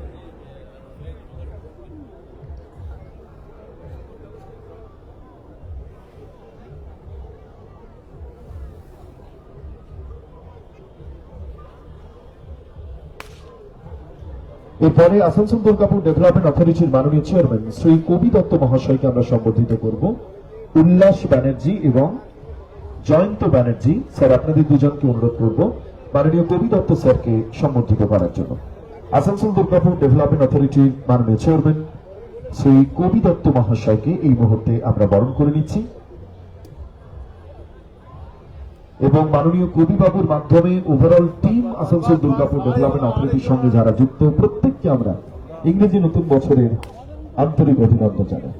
এরপরে আসানসোল দুর্গাপুর ডেভেলপমেন্ট অথরিটির মাননীয় চেয়ারম্যান শ্রী কবি দত্ত মহাশয়কে আমরা সম্বোধিত করব। উল্লাস ব্যানার্জি এবং জয়ন্ত ব্যানার্জি স্যার, আপনাদের দুজনকে অনুরোধ করব মাননীয় কবি দত্ত স্যারকে সম্বোধিত করার জন্য। আসানসোল দুর্গাপুর ডেভেলপমেন্ট অথরিটির মাননীয় চেয়ারম্যান শ্রী কবি দত্ত মহাশয়কে এই মুহূর্তে আমরা বরণ করে নিচ্ছি, এবং মাননীয় কবি বাবুর মাধ্যমে overall team Asansol Durgapur development অথরিটির সঙ্গে যারা যুক্ত প্রত্যেককে আমরা ইংরেজি নতুন বছরের আন্তরিক অভিনন্দন জানাই।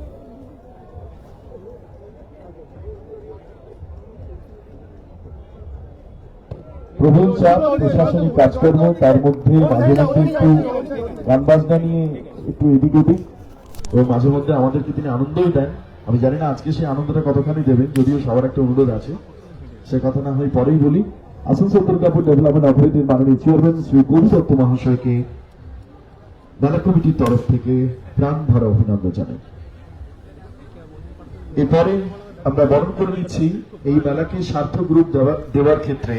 প্রবল চাপ, প্রশাসনিক কাজকর্ম, তার মধ্যে মাঝে মধ্যে একটু গান বাজনা নিয়ে একটু এদিক ওদিক, এবং মাঝে মধ্যে আমাদেরকে তিনি আনন্দই দেন। আমি জানি না আজকে সেই আনন্দটা কতখানি দেবেন, যদিও সবার একটা অনুরোধ আছে, সে কথা না হয় পরেই বলি। আসানসোল দুর্গাপুর ডেভেলপমেন্ট অথরিটির মাননীয় চেয়ারম্যান শ্রী কবি দত্ত মহাশয়কে মেলা কমিটির তরফ থেকে প্রাণ ভরা অভিনন্দন জানাই। এরপরে আমরা বরণ করে নিচ্ছি এই মেলাকে সার্থক রূপ দেওয়ার ক্ষেত্রে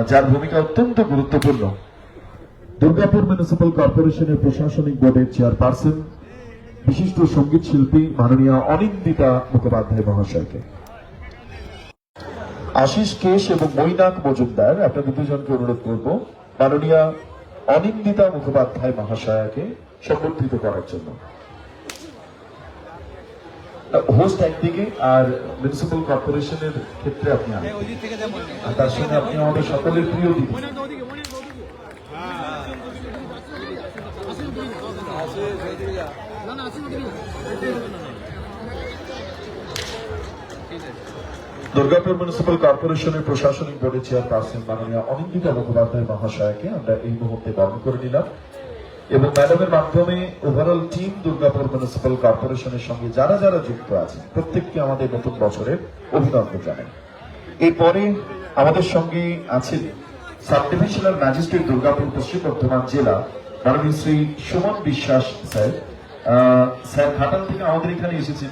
যার ভূমিকা অত্যন্ত গুরুত্বপূর্ণ, দুর্গাপুর মিউনিসিপ্যাল কর্পোরেশনের প্রশাসনিক বোর্ডের চেয়ারপারসন, বিশিষ্ট সঙ্গীত শিল্পী মাননীয় অনিন্দিতা মুখোপাধ্যায় মহাশয়কে। আশিস কেশ এবং মৈনাক মজুমদার, আপনাদের দুজনকে অনুরোধ করব মাননীয় অনিন্দিতা মুখোপাধ্যায় মহাশয়াকে সম্বর্ধিত করার জন্য। হোস্ট একদিকে আর মিউনিসিপ্যাল কর্পোরেশনের ক্ষেত্রে আপনি আর তার সঙ্গে আপনি আমাদের সকলের প্রিয় দিদি। দুর্গাপুর মিউনিসিপ্যাল কর্পোরেশনের প্রশাসনিক বোর্ডের চেয়ারপারসন মাননীয় অনিন্দিতা মুখোপাধ্যায় মহাশয়কে আমরা এই মুহূর্তে বরণ করে নিলাম, এবং ম্যাডামের মাধ্যমে ওভারঅল টিম দুর্গাপুর মিউনিসিপ্যাল কর্পোরেশনের সঙ্গে যারা যারা যুক্ত আছেন প্রত্যেককে আমাদের নতুন বছরের অভিনন্দন জানাই। এরপরে আমাদের সঙ্গে আছেন সাব ডিভিশনাল ম্যাজিস্ট্রেট দুর্গাপুর পশ্চিম বর্ধমান জেলা মাননীয় শ্রী সুমন বিশ্বাস স্যার। স্যার ঘাটাল থেকে আমাদের এখানে এসেছেন,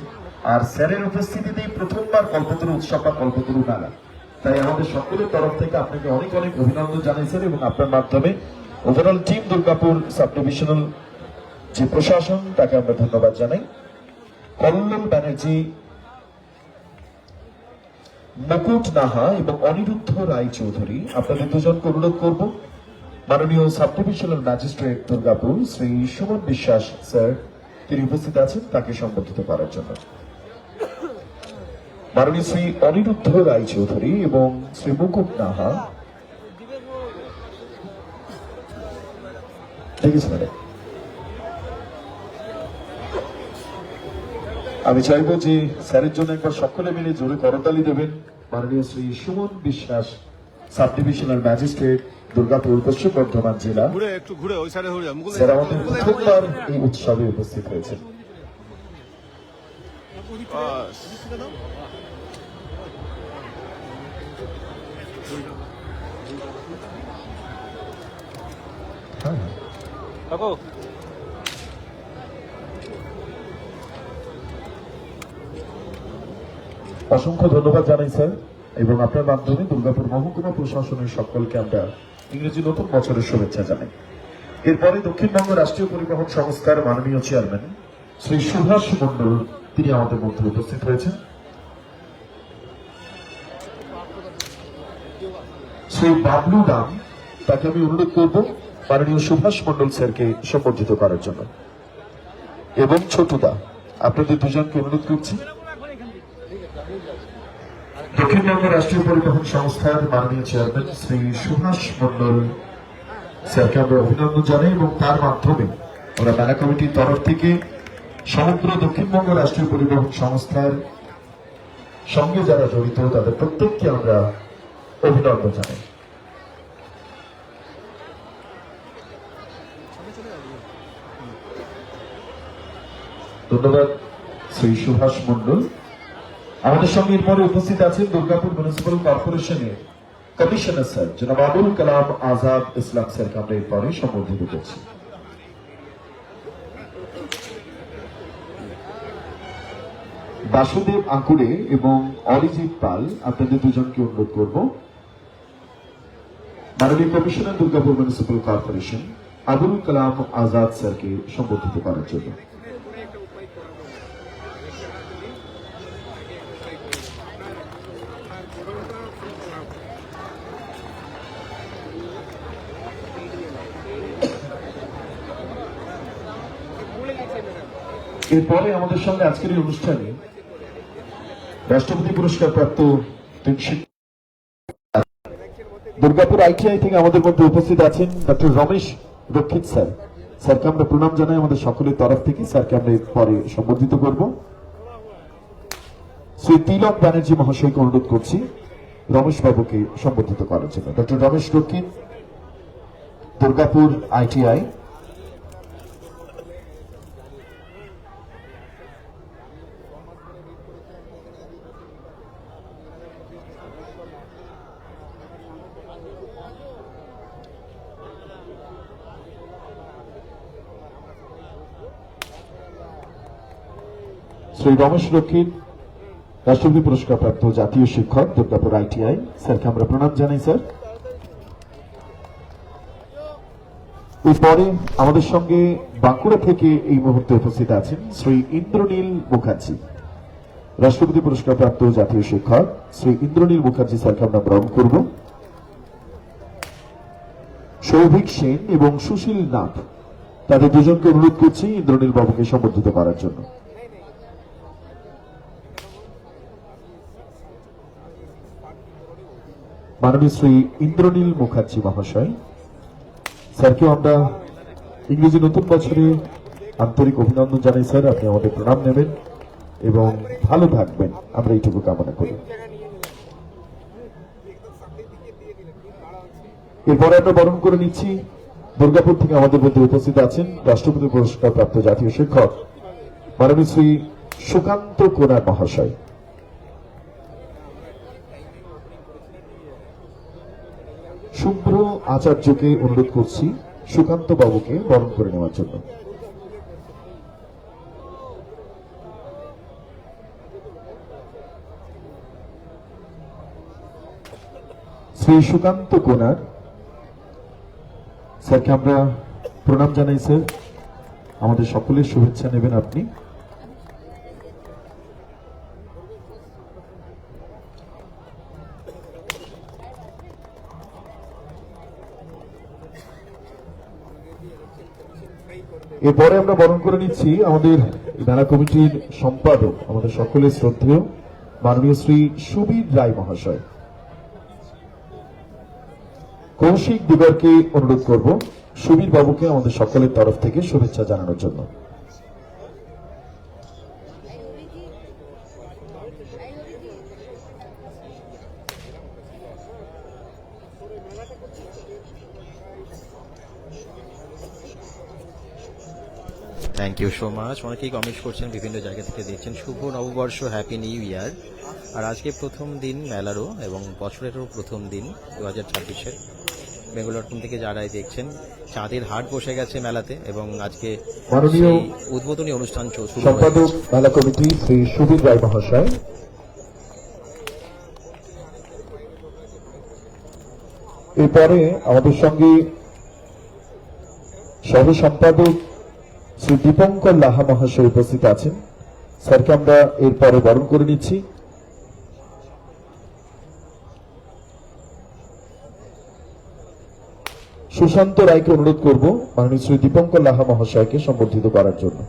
আর স্যারের উপস্থিতিতেই প্রথমবার কল্পতরু উৎসব বা কল্পতরু মেলা, তাই আমাদের সকলের তরফ থেকে আপনাকে অনেক অনেক অভিনন্দন জানাই স্যার, এবং আপনার মাধ্যমে overall team Durgapur sub divisional যে প্রশাসন তাকে আমরা ধন্যবাদ জানাই। কল্লোল ব্যানার্জি, মুকুট নাহা এবং অনিরুদ্ধ রায় চৌধুরী, আপনাদের দুজনকে অনুরোধ করব মাননীয় sub divisional magistrate Durgapur Shri Suman বিশ্বাস স্যার, তিনি উপস্থিত আছেন, তাকে সম্বোধিত করার জন্য। মাননীয় শ্রী অনিরুদ্ধ রায় চৌধুরী এবং শ্রী মুকুট নাহা, ঠিক আছে ম্যাডাম। আমি চাইব যে স্যারের জন্য একবার সকলে মিলে জোরে করতালি দেবেন। মাননীয় শ্রী সুমন বিশ্বাস, সাব ডিভিশনাল ম্যাজিস্ট্রেট দুর্গাপুর, পশ্চিম বর্ধমান জেলা, একটু ঘুরে ওই সাইডে ঘুরে স্যার আমাদের প্রথমবার এই উৎসবে উপস্থিত হয়েছেন। অসংখ্য ধন্যবাদ জানাই স্যার, এবং আপনার মাধ্যমে দুর্গাপুর মহকুমা প্রশাসনের সকলকে আমরা ইংরেজি নতুন বছরের শুভেচ্ছা জানাই। এরপরে দক্ষিণবঙ্গ রাষ্ট্রীয় পরিবহন সংস্থার মাননীয় চেয়ারম্যান শ্রী সুভাষ মণ্ডল, তিনি আমাদের মধ্যে উপস্থিত হয়েছেন। শ্রী বাবলু দাম, তাকে আমি অনুরোধ করব মাননীয় সুভাষ মণ্ডল স্যারকে সম্বর্ধিত করার জন্য, এবং ছোটুদা, আপনাদের দুজনকে অনুরোধ করছি। দক্ষিণবঙ্গ রাষ্ট্রীয় পরিবহন সংস্থার মাননীয় চেয়ারম্যান শ্রী সুভাষ মণ্ডল স্যারকে আমরা অভিনন্দন জানাই, এবং তার মাধ্যমে আমরা মেলা কমিটির তরফ থেকে সমগ্র দক্ষিণবঙ্গ রাষ্ট্রীয় পরিবহন সংস্থার সঙ্গে যারা জড়িত তাদের প্রত্যেককে আমরা অভিনন্দন জানাই। ধন্যবাদ শ্রী সুভাষ মণ্ডল। আমাদের সঙ্গে এরপরে উপস্থিত আছেন দুর্গাপুর মিউনিসিপ্যাল কর্পোরেশনের কমিশনার স্যার জনাব আবুল কালাম আজাদ ইসলাম স্যারকে আমরা এরপরে সম্বোধিত করছি। বাসুদেব আঁকুড়ে এবং অরিজিৎ পাল, আপনাদের দুজনকে অনুরোধ করব মাননীয় commissioner Durgapur municipal corporation Abul Kalam Azad স্যারকে সম্বোধিত করার জন্য। এরপরে আমাদের সঙ্গে আজকের এই অনুষ্ঠানে রাষ্ট্রপতি পুরস্কার প্রাপ্ত দুর্গাপুর আইটিআই থেকে আমাদের মধ্যে উপস্থিত আছেন ডক্টর রমেশ রক্ষিত স্যার, স্যারকে আমরা প্রণাম জানাই আমাদের সকলের তরফ থেকে। স্যারকে আমরা পরে সম্বোধিত করব। শ্রী তিলক ব্যানার্জি মহাশয়কে অনুরোধ করছি রমেশ বাবুকে সম্বোধিত করার জন্য। ডক্টর রমেশ রক্ষিত, দুর্গাপুর আইটিআই। শ্রী রমেশ রক্ষিত, রাষ্ট্রপতি পুরস্কার প্রাপ্ত জাতীয় শিক্ষক, দুর্গাপুর আইটিআই, স্যারকে আমরা প্রণাম জানাই স্যার। এরপরে আমাদের সঙ্গে বাঁকুড়া থেকে এই মুহূর্তে উপস্থিত আছেন শ্রী ইন্দ্রনীল মুখার্জি, রাষ্ট্রপতি পুরস্কার প্রাপ্ত জাতীয় শিক্ষক শ্রী ইন্দ্রনীল মুখার্জি স্যারকে আমরা গ্রহণ করব। সৌভিক সেন এবং সুশীল নাথ, তাদের দুজনকে অনুরোধ করছি ইন্দ্রনীল বাবুকে সম্বোধিত করার জন্য। মাননীয় শ্রী ইন্দ্রনীল মুখার্জি মহাশয়, স্যারকেও আমরা ইংরেজি নতুন বছরে আন্তরিক অভিনন্দন জানাই স্যার। আপনি আমাদের প্রণাম নেবেন এবং ভালো থাকবেন, আমরা এইটুকু কামনা করি। এরপরে আমরা বরণ করে নিচ্ছি দুর্গাপুর থেকে আমাদের মধ্যে উপস্থিত আছেন রাষ্ট্রপতি পুরস্কার প্রাপ্ত জাতীয় শিক্ষক মাননীয় শ্রী সুকান্ত কোনার মহাশয়। শুভ্র আচার্যকে অনুরোধ করছি সুকান্ত বাবুকে বরণ করে নেওয়ার জন্য। শ্রী সুকান্ত কোনার স্যারকে আমরা প্রণাম জানাই। স্যার, আমাদের সকলের শুভেচ্ছা নেবেন আপনি। এরপরে আমরা বরণ করে নিচ্ছি আমাদের মেলা কমিটির সম্পাদক, আমাদের সকলের শ্রদ্ধেয় মাননীয় শ্রী সুবীর রায় মহাশয়। কৌশিক দিগরকে অনুরোধ করব সুবীর বাবুকে আমাদের সকলের তরফ থেকে শুভেচ্ছা জানানোর জন্য। Thank you so much. অনেকেই কমেন্ট করছেন, বিভিন্ন জায়গা থেকে দেখছেন। শুভ নববর্ষ, হ্যাপি নিউ ইয়ার। আর আজকে প্রথম দিন মেলারও এবং বছরেরও প্রথম দিন 2026-এর। বেঙ্গল.com থেকে যারাই দেখছেন, চাঁদের হাট বসে গেছে মেলাতে এবং আজকে মাননীয় উদ্বোধনী অনুষ্ঠান শুরু সম্পাদক মেলা কমিটি শ্রী সুবীর রায় মহাশয়। এরপরে আমাদের সঙ্গে সহ সম্পাদক শ্রী দীপঙ্কর লাহা মহাশয় উপস্থিত আছেন। স্যারকে আমরা এরপরে বরণ করে নিচ্ছি। সুশান্ত রায়কে অনুরোধ করব মাননীয় শ্রী দীপঙ্কর লাহা মহাশয়কে সম্বর্ধিত করার জন্য।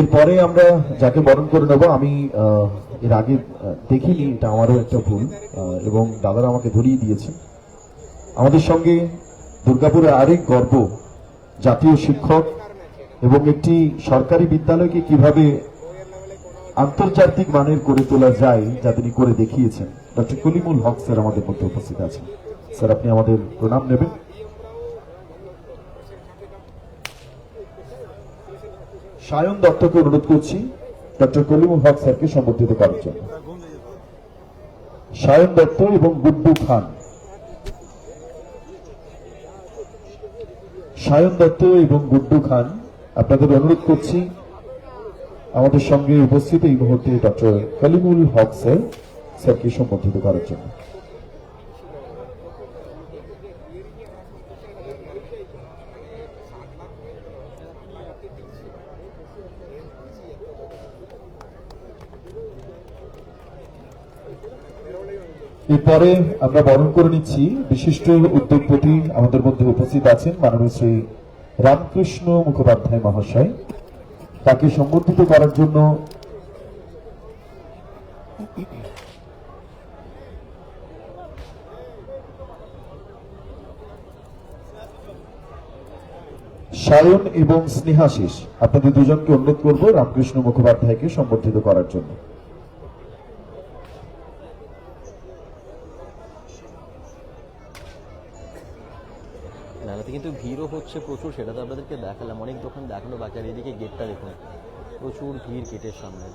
এরপরে আমরা যাকে বরণ করে নেব, আমি এর আগে দেখিনি, এটা আমারও একটা ভুল এবং দাদারা আমাকে ধরিয়ে দিয়েছেন। আমাদের সঙ্গে দুর্গাপুরের আরেক গর্ব, জাতীয় শিক্ষক এবং একটি সরকারি বিদ্যালয়কে কিভাবে আন্তর্জাতিক মানের করে তোলা যায় যা তিনি করে দেখিয়েছেন, ডক্টর কলিমুল হক স্যার আমাদের মধ্যে উপস্থিত আছেন। স্যার, আপনি আমাদের প্রণাম নেবেন। সায়ন দত্তকে অনুরোধ করছি ডক্টর কলিমুল হক স্যারকে সম্বর্ধিত করার জন্য। সায়ন দত্ত এবং গুড্ডু খান। সায়ন দত্ত এবং গুড্ডু খান, আপনাদের অনুরোধ করছি আমাদের সঙ্গে উপস্থিত এই মুহূর্তে ডক্টর কলিমুল হক স্যারকে সম্বর্ধিত করার জন্য। এরপরে আমরা বরণ করে নিচ্ছি বিশিষ্ট উদ্যোগপতি, আমাদের মধ্যে উপস্থিত আছেন মাননীয় শ্রী রামকৃষ্ণ মুখোপাধ্যায় মহাশয়। তাকে সম্বর্ধিত করার জন্য সায়ন এবং স্নেহাশিস, আপনাদের দুজনকে অনুরোধ করব রামকৃষ্ণ মুখোপাধ্যায়কে সম্বর্ধিত করার জন্য। মেলাতে কিন্তু ভিড়ও হচ্ছে প্রচুর, সেটা তো আপনাদেরকে দেখালাম। অনেক দোকান দেখানো বাকি। আর এদিকে গেটটা দেখুন, প্রচুর ভিড় গেটের সামনে।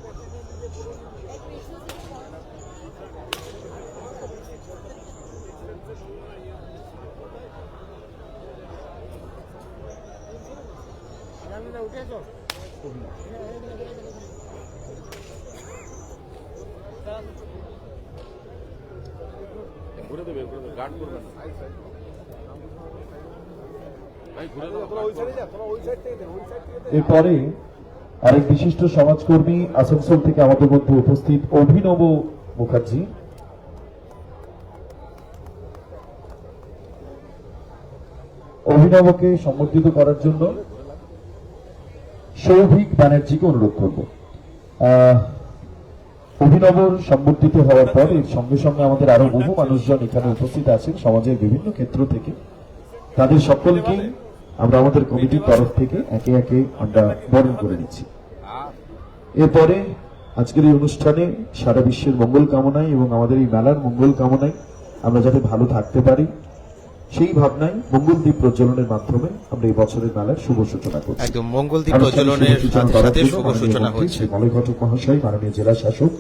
এরপরে আরেক বিশিষ্ট সমাজকর্মী আসানসোল থেকে আমাদের মধ্যে উপস্থিত অভিনব মুখার্জি। অভিনবকে সম্বর্ধিত করার জন্য সৌভিক ব্যানার্জিকে অনুরোধ করব। অভিনবর সম্বর্ধিত হওয়ার পর এর সঙ্গে সঙ্গে আমাদের আরো বহু মানুষজন এখানে উপস্থিত আছেন সমাজের বিভিন্ন ক্ষেত্র থেকে। তাদের সকলকে আমরা আমাদের কমিটির তরফ থেকে একে একে আমরা বরণ করে নিচ্ছি। এরপরে আজকের এই অনুষ্ঠানে সারা বিশ্বের মঙ্গল কামনায় এবং আমাদের এই মেলার মঙ্গল কামনায় আমরা যাতে ভালো থাকতে পারি, সেই ভাবনায় মঙ্গলদ্বীপ প্রজ্বলনের মাধ্যমে আমরা এই বছরের মেলার শুভ সূচনা করছি। একদম মঙ্গলদ্বীপ প্রজ্বলনের সাথে সাথে শুভ সূচনা হচ্ছে। মলয় ঘটক মহাশয়, মাননীয় জেলা শাসক,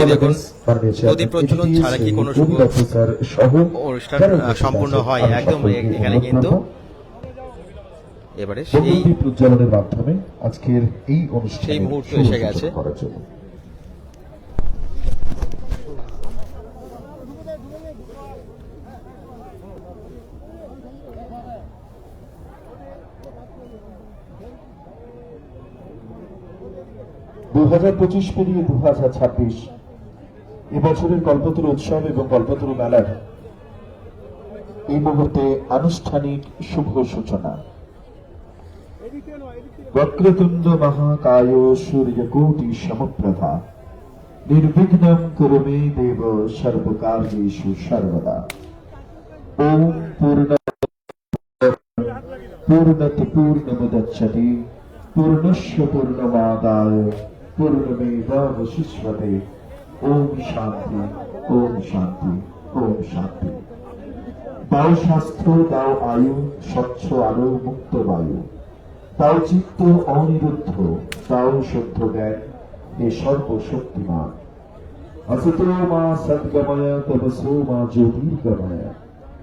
এই দেখুন, প্রদীপ প্রজ্বলন ছাড়া কি কোনো শুভ অনুষ্ঠান সম্পূর্ণ হয়? একদম এখানে কিন্তু এবারে সেই মঙ্গলদ্বীপ প্রজ্বলনের মাধ্যমে আজকের এই অনুষ্ঠানে সেই মুহূর্ত এসে গেছে। করার জন্য (2025) পেরিয়ে 2026 এবছরের কল্পতরু উৎসব এবং কল্পতরু মেলার এই মুহূর্তে আনুষ্ঠানিক শুভ সূচনা। বক্রতুণ্ড মহাকায় সূর্যকোটি সমপ্রভা নির্বিঘ্নং কুরু মে দেব সর্বকার্যেষু সর্বদা। ওম পূর্ণত পূর্ণমুদচ্যতে পূর্ণস্য পূর্ণমাদায় পূর্ণমেবাবশিষ্যতে। ওম শান্তি, ওম শান্তি, ওম শান্তি। দাও স্বাস্থ্য, দাও আয়ু, স্বচ্ছ আলো, মুক্ত বায়ু, দাও চিত্ত অনিরুদ্ধ, দাও শুদ্ধ জ্ঞান, হে সর্বশক্তিমান। असतो मा सद्गमय तपसो मा ज्योतिर्गमय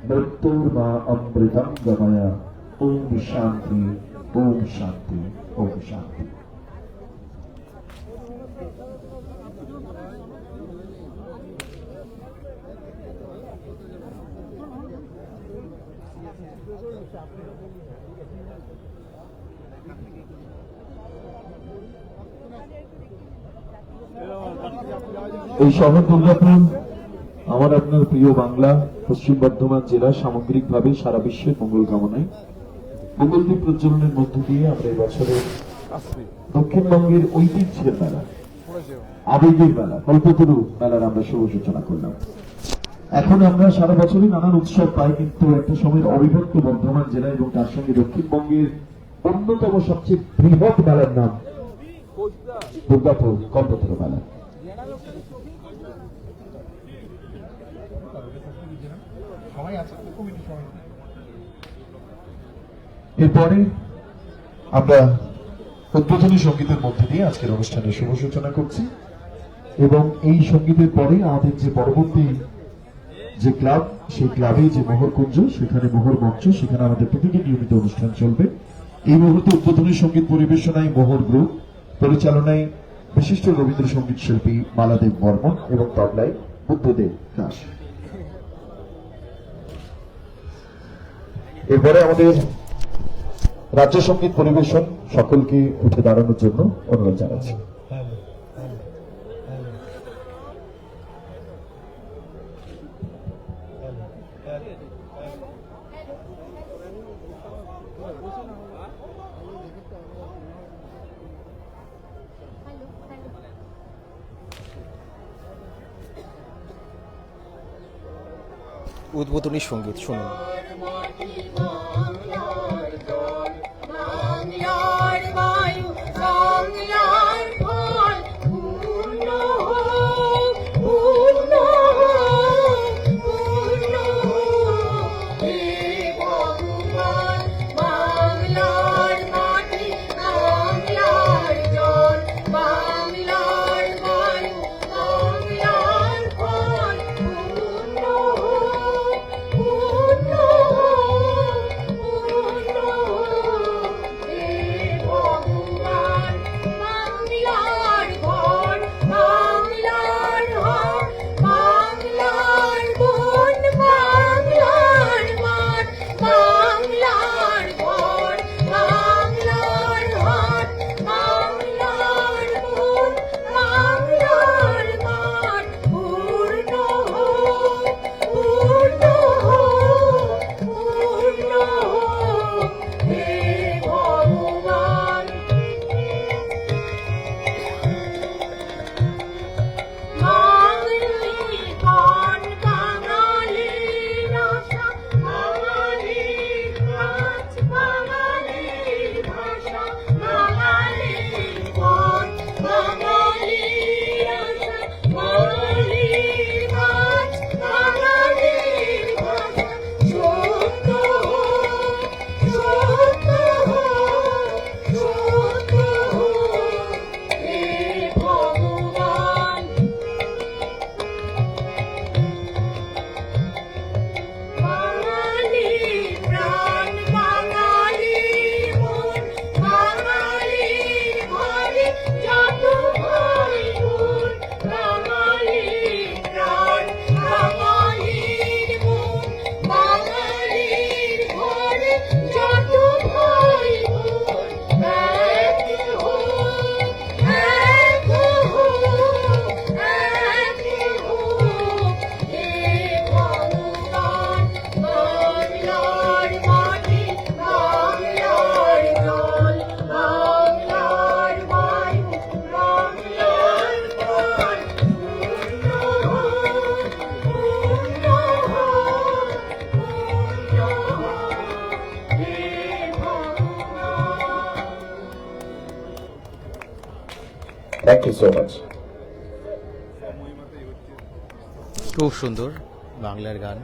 मृत्युर्मा अमृतं गमय। ओम शांति, ओम शांति, ओम शांति। এই শহর দুর্গাপুর আমার আপনার প্রিয় বাংলা, পশ্চিম বর্ধমান জেলা সামগ্রিকভাবে সারা বিশ্বের মঙ্গল কামনায় মঙ্গলদ্বীপ প্রজ্বলনের মধ্য দিয়ে আমরা এবছরে দক্ষিণবঙ্গের ঐতিহ্যের মেলা, আবেগের মেলা, কল্পতরু মেলার আমরা শুভ সূচনা করলাম। এখন আমরা সারা বছরই নানান উৎসব পাই, কিন্তু একটা সময়ের অবিভক্ত বর্ধমান জেলা এবং তার সঙ্গে দক্ষিণবঙ্গের অন্যতম সবচেয়ে বৃহৎ মেলার নাম দুর্গাপুর কল্পতরু মেলা। এরপরে আমরা উদ্বোধনী সঙ্গীতের মধ্যে দিয়ে আজকের অনুষ্ঠানের শুভ সূচনা করছি এবং এই সঙ্গীতের পরে আমাদের যে পরবর্তী যে ক্লাব, সেই ক্লাবে যে মোহরকুঞ্জ, সেখানে মোহর মঞ্চ, সেখানে আমাদের প্রতিটি নিয়মিত অনুষ্ঠান চলবে। এই মুহূর্তে উদ্বোধনী সঙ্গীত পরিবেশনায় মোহর গ্রুপ, পরিচালনায় বিশিষ্ট রবীন্দ্রসঙ্গীত শিল্পী মালাদেব বর্মন এবং তবলায় বুদ্ধদেব দাস। এরপরে আমাদের রাজ্য সঙ্গীত পরিবেশন, সকলকে উঠে দাঁড়ানোর জন্য অনুরোধ জানাচ্ছি। উদ্বোধনী সঙ্গীত শুনুন। Thank you so much. খুব সুন্দর বাংলার গান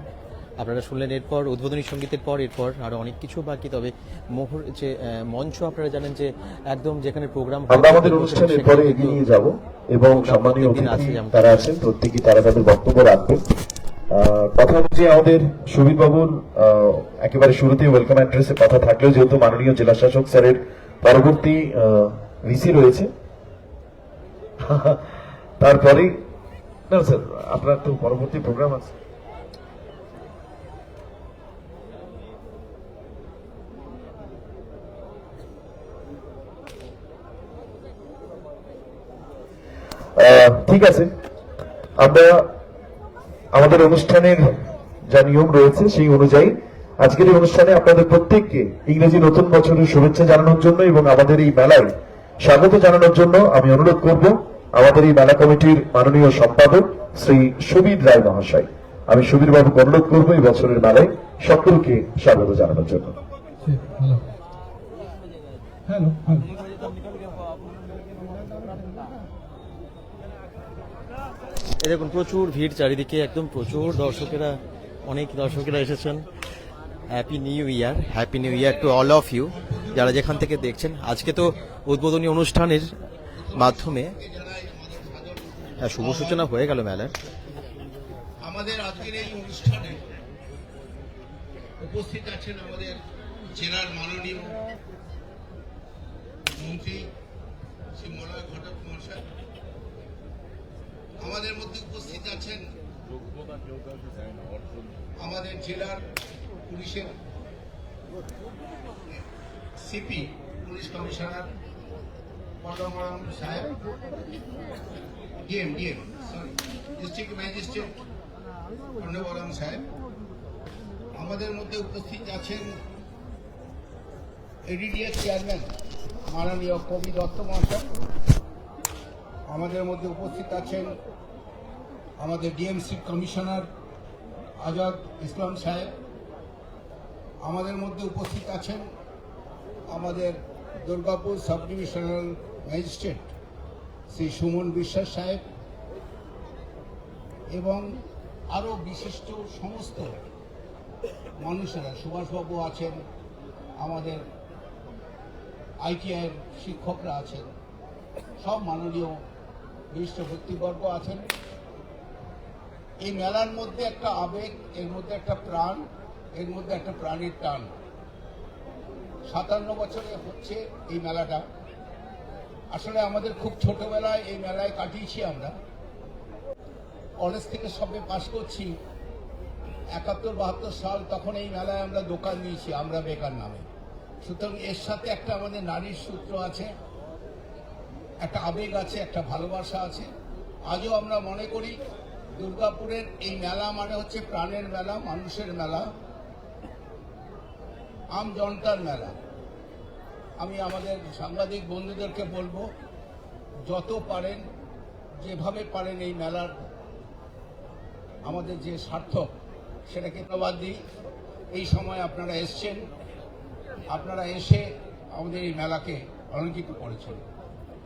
আপনারা শুনলেন। এরপর উদ্বোধনী সঙ্গীতের পর এরপর আরো অনেক কিছু বাকি, তবে মোহর যে মঞ্চ আপনারা জানেন যে একদম যেখানে প্রোগ্রাম আমরা আমাদের অনুষ্ঠানের পরে এগিয়ে নিয়ে যাব এবং সম্মানীয় অতিথি তারা আছেন, প্রত্যেকেই তারা তাদের বক্তব্য রাখবেন। কথা হচ্ছে আমাদের সুবীর বাবুর একেবারে শুরুতে ওয়েলকাম অ্যাড্রেসে কথা থাকলেও যেহেতু মাননীয় জেলা শাসক স্যারের পরবর্তী ভিসি রয়েছে, তারপরে না স্যার আপনার তো পরবর্তী প্রোগ্রাম আছে। ঠিক আছে, আমরা আমাদের অনুষ্ঠানের যা নিয়ম রয়েছে সেই অনুযায়ী আজকের এই অনুষ্ঠানে আপনাদের প্রত্যেককে ইংরেজি নতুন বছরের শুভেচ্ছা জানানোর জন্য এবং আমাদের এই মেলায় স্বাগত জানানোর জন্য আমি অনুরোধ করব আমাদের এই মেলা কমিটির মাননীয় সম্পাদক শ্রী সুবীর রায় মহাশয়। আমি সুবীর বাবুকে অনুরোধ করবো এই বছরের মেলায় সকলকে স্বাগত জানানোর জন্য। এই দেখুন প্রচুর ভিড় চারিদিকে, একদম প্রচুর দর্শকেরা, অনেক দর্শকেরা এসেছেন। Happy new year, happy new year to all of you যারা যেখান থেকে দেখছেন। আজকে তো উদ্বোধনী অনুষ্ঠানের মাধ্যমে শুভ সূচনা হয়ে গেল মেলার। আমাদের আজকের এই অনুষ্ঠানে উপস্থিত আছেন আমাদের জেলার মাননীয় মন্ত্রী শ্রী মলয় ঘটক মহাশয়। আমাদের মধ্যে উপস্থিত আছেন আমাদের জেলার পুলিশের সিপি, পুলিশ কমিশনার পদ্মনারায়ণ সাহেব, ডিএম সরি ডিস্ট্রিক্ট ম্যাজিস্ট্রেট পদ্মনারায়ণ সাহেব। আমাদের মধ্যে উপস্থিত আছেন এডিডিএস চেয়ারম্যান মাননীয় কবি দত্ত মহাশয়। আমাদের মধ্যে উপস্থিত আছেন আমাদের ডিএমসি কমিশনার আজাদ ইসলাম সাহেব। আমাদের মধ্যে উপস্থিত আছেন আমাদের Durgapur sub divisional magistrate Shri Suman বিশ্বাস সাহেব এবং আরও বিশিষ্ট সমস্ত মানুষেরা, সুভাষবাবু আছেন, আমাদের আইটিআইয়ের শিক্ষকরা আছেন, সব মাননীয় বিশিষ্ট ব্যক্তিবর্গ আছেন। এই মেলার মধ্যে একটা আবেগ, এর মধ্যে একটা প্রাণ, এর মধ্যে একটা প্রাণের টান। 57 বছরে হচ্ছে এই মেলাটা। আসলে আমাদের খুব ছোটবেলায় এই মেলায় কাটিয়েছি আমরা। কলেজ থেকে সবে পাশ করছি 71-72 সাল, তখন এই মেলায় আমরা দোকান দিয়েছি আমরা বেকার নামে। সুতরাং এর সাথে একটা আমাদের নারীর সূত্র আছে, একটা আবেগ আছে, একটা ভালোবাসা আছে। আজও আমরা মনে করি দুর্গাপুরের এই মেলা মানে হচ্ছে প্রাণের মেলা, মানুষের মেলা, আম জনতার মেলা। আমি আমাদের সাংবাদিক বন্ধুদেরকে বলবো যত পারেন, যেভাবে পারেন এই মেলার আমাদের যে সার্থক সেটাকে ধন্যবাদ দিই। এই সময় আপনারা এসছেন, আপনারা এসে আমাদের এই মেলাকে অলঙ্কৃত করেছেন।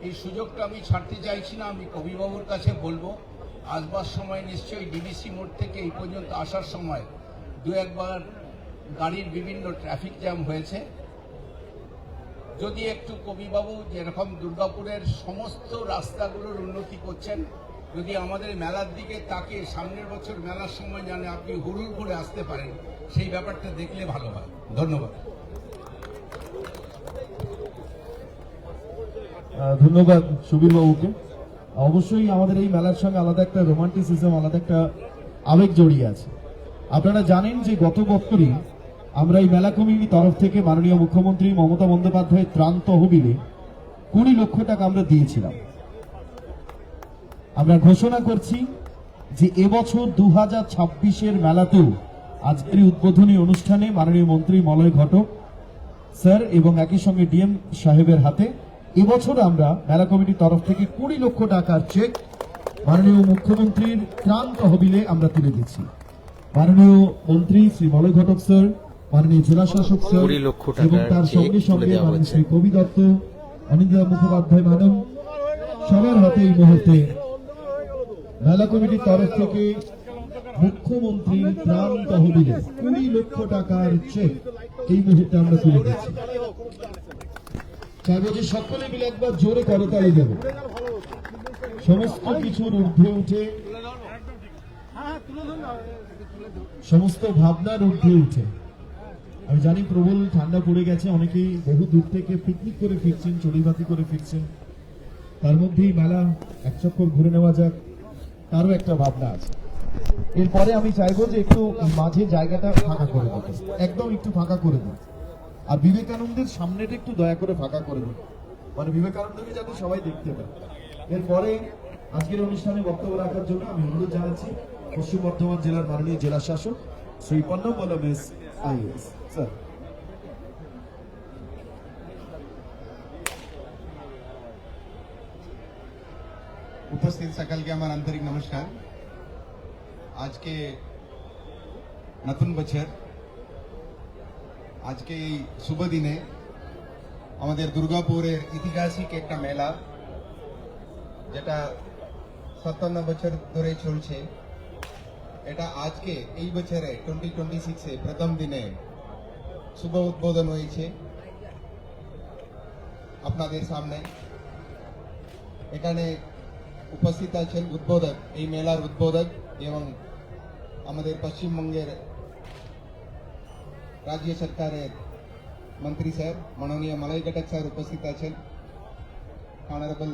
এই সুযোগটা আমি ছাড়তে চাইছি না। আমি কবিবাবুর কাছে বলবো আসবার সময় নিশ্চয়ই ডিবিসি মোড় থেকে এই পর্যন্ত আসার সময় দু একবার গাড়ির বিভিন্ন ট্রাফিক জ্যাম হয়েছে। যদি একটু কবিবাবু যেরকম দুর্গাপুরের সমস্ত রাস্তাগুলোর উন্নতি করছেন, যদি আমাদের মেলার দিকে তাকে সামনের বছর মেলার সময় জানে আপনি হুড়ুর করে আসতে পারেন, সেই ব্যাপারটা দেখলে ভালো হয়। ধন্যবাদ। ধন্যবাদ সুবীর বাবুকে। অবশ্যই আমাদের এই মেলার সঙ্গে আলাদা একটা রোমান্টিসিজম, আলাদা একটা আবেগ জড়িয়ে আছে। আপনারা জানেন যে গত বছরই আমরা এই মেলা কমিটির তরফ থেকে মাননীয় মুখ্যমন্ত্রী মমতা বন্দ্যোপাধ্যায়ের ত্রাণ তহবিলে 20 লক্ষ টাকা আমরা দিয়েছিলাম। আমরা ঘোষণা করছি যে এবছর 2026-এর মেলাতেও আজকের উদ্বোধনী অনুষ্ঠানে মাননীয় মন্ত্রী মলয় ঘটক স্যার এবং একই সঙ্গে ডিএম সাহেবের হাতে এবছর আমরা মেলা কমিটির তরফ থেকে 20 লক্ষ টাকার চেক মাননীয় মুখ্যমন্ত্রীর ত্রাণ তহবিলে আমরা তুলে দিচ্ছি। মাননীয় মন্ত্রী শ্রী মলয় ঘটক স্যার, মাননীয় জেলা শাসক স্যার এবং তার সঙ্গে সঙ্গে মাননীয় শ্রী কবি দত্ত, অনিন্দিতা মুখোপাধ্যায় ম্যাডাম সবার হাতে এই মুহূর্তে মেলা কমিটির তরফ থেকে মুখ্যমন্ত্রী ত্রাণ তহবিলে 20 লক্ষ টাকার চেক এই মুহূর্তে আমরা তুলে দিচ্ছি। চাইব যে সকলে মিলে একবার জোরে করতালি দেব। সমস্ত কিছুর ঊর্ধ্বে উঠে, সমস্ত ভাবনার ঊর্ধ্বে উঠে, আমি জানি প্রবল ঠান্ডা পড়ে গেছে, অনেকেই বহু দূর থেকে পিকনিক করে ফিরছেন, চড়ুইভাতি করে ফিরছেন, তার মধ্যেই মেলা এক চক্কর ঘুরে নেওয়া যাক, তারও একটা ভাবনা আছে। এরপরে আমি চাইবো যে একটু মাঝে জায়গাটা ফাঁকা করে দিতে, একদম একটু ফাঁকা করে দিন। আর বিবেকানন্দের সামনেটা একটু দয়া করে ফাঁকা করে দিন, মানে বিবেকানন্দকে যাতে সবাই দেখতে পায়। এরপরে আজকের অনুষ্ঠানে বক্তব্য রাখার জন্য আমি অনুরোধ জানাচ্ছি পশ্চিম বর্ধমান জেলার মাননীয় জেলা শাসক শ্রী পন্নবল্লভ এস আইএস স্যার। উপস্থিত সকলকে আমার আন্তরিক নমস্কার। আজকে নতুন বছর, আজকে এই শুভ দিনে আমাদের দুর্গাপুরের ঐতিহাসিক একটা মেলা, যেটা 57 বছর ধরে চলছে, এটা আজকে এই বছরে 2026 প্রথম দিনে শুভ উদ্বোধন হয়েছে আপনাদের সামনে। এখানে উপস্থিত আছেন উদ্বোধক, এই মেলার উদ্বোধক এবং আমাদের পশ্চিমবঙ্গের রাজ্য সরকারের মন্ত্রী স্যার মাননীয় মালাই ঘটক স্যার উপস্থিত আছেন, honourable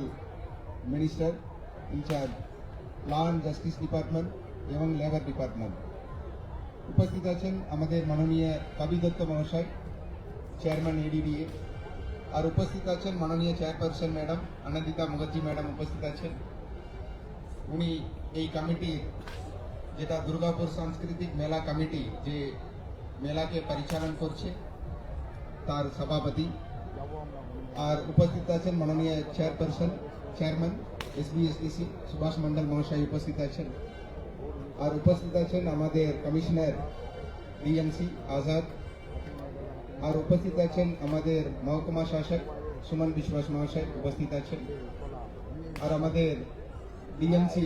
minister in charge law and justice department এবং লেবার ডিপার্টমেন্ট উপস্থিত আছেন, আমাদের মাননীয় কবি দত্ত মহাশয় চেয়ারম্যান এডিডিএ, আর উপস্থিত আছেন মাননীয় chairperson madam Anandita Mukherjee madam উপস্থিত আছেন। উনি এই কমিটির, যেটা দুর্গাপুর সাংস্কৃতিক মেলা কমিটি যে মেলাকে পরিচালন করছে, তার সভাপতি। আর উপস্থিত আছেন মাননীয় চেয়ারম্যান এসবিএসটিসি সুভাষ মন্ডল মহাশয় উপস্থিত আছেন। আর উপস্থিত আছেন আমাদের কমিশনার ডিএমসি আজাদ। আর উপস্থিত আছেন আমাদের মহকুমা শাসক সুমন বিশ্বাস মহাশয় উপস্থিত আছেন। আর আমাদের ডিএমসি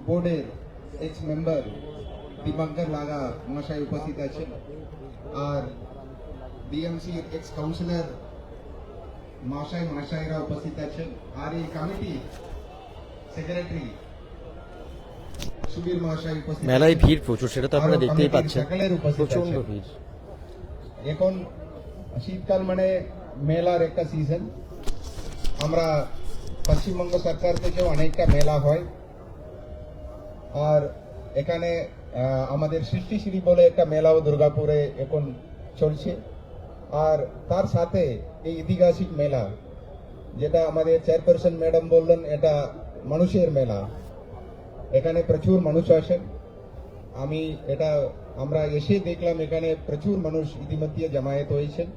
বোর্ডের এক্স মেম্বার দীপঙ্কর লাগা মহাশয় উপস্থিত আছেন। আর ডিএমসি এক্স কাউন্সিলর মহাশয়রা উপস্থিত আছেন। আর এই কমিটি সেক্রেটারি সুবীর মহাশয় উপস্থিত। মেলায় ভিড় প্রচুর, সেটা তো আপনারা দেখতেই পাচ্ছেন, প্রচন্ড ভিড়। এখন শীতকাল মানে মেলার একটা সিজন। আমরা পশ্চিমবঙ্গ সরকার থেকেও অনেকটা মেলা হয়, আর এখানে আমাদের সৃষ্টিশ্রী বলে একটা মেলাও দুর্গাপুরে এখন চলছে। আর তার সাথে এই ঐতিহাসিক মেলা, যেটা আমাদের চেয়ারপারসন ম্যাডাম বললেন, এটা মানুষের মেলা। এখানে প্রচুর মানুষ আসেন। আমরা এসে দেখলাম এখানে প্রচুর মানুষ ইতিমধ্যে জমায়েত হয়েছেন।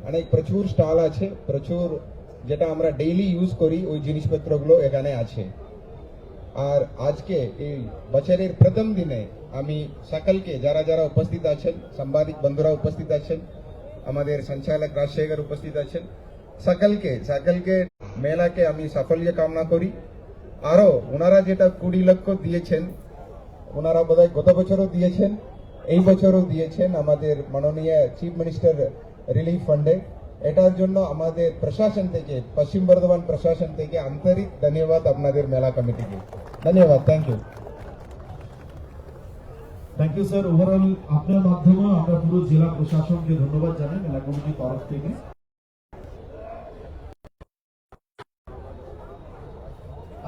অনেক প্রচুর স্টল আছে, প্রচুর যেটা আমরা ডেইলি ইউজ করি ওই জিনিসপত্রগুলো এখানে আছে। আর আজকে এই বছরের প্রথম দিনে আমি সকলকে, যারা যারা উপস্থিত আছেন, সাংবাদিক বন্ধুরা উপস্থিত আছেন, আমাদের সঞ্চালক রাজশেখর উপস্থিত আছেন, সকলকে মেলাকে আমি সাফল্য কামনা করি। আরো ওনারা যেটা 20 লক্ষ দিয়েছেন, ওনারা বোধহয় গত বছরও দিয়েছেন, এই বছরও দিয়েছেন আমাদের মাননীয় চিফ মিনিস্টার রিলিফ ফান্ডে। এটার জন্য আমাদের প্রশাসন থেকে, পশ্চিম বর্ধমান প্রশাসন থেকে আন্তরিক ধন্যবাদ আপনাদের মেলা কমিটিকে। ধন্যবাদ, thank you. Thank you sir. Overall আপনার মাধ্যমে আমরা পুরো জেলা প্রশাসনকে ধন্যবাদ জানাই মেলা কমিটির তরফ থেকে।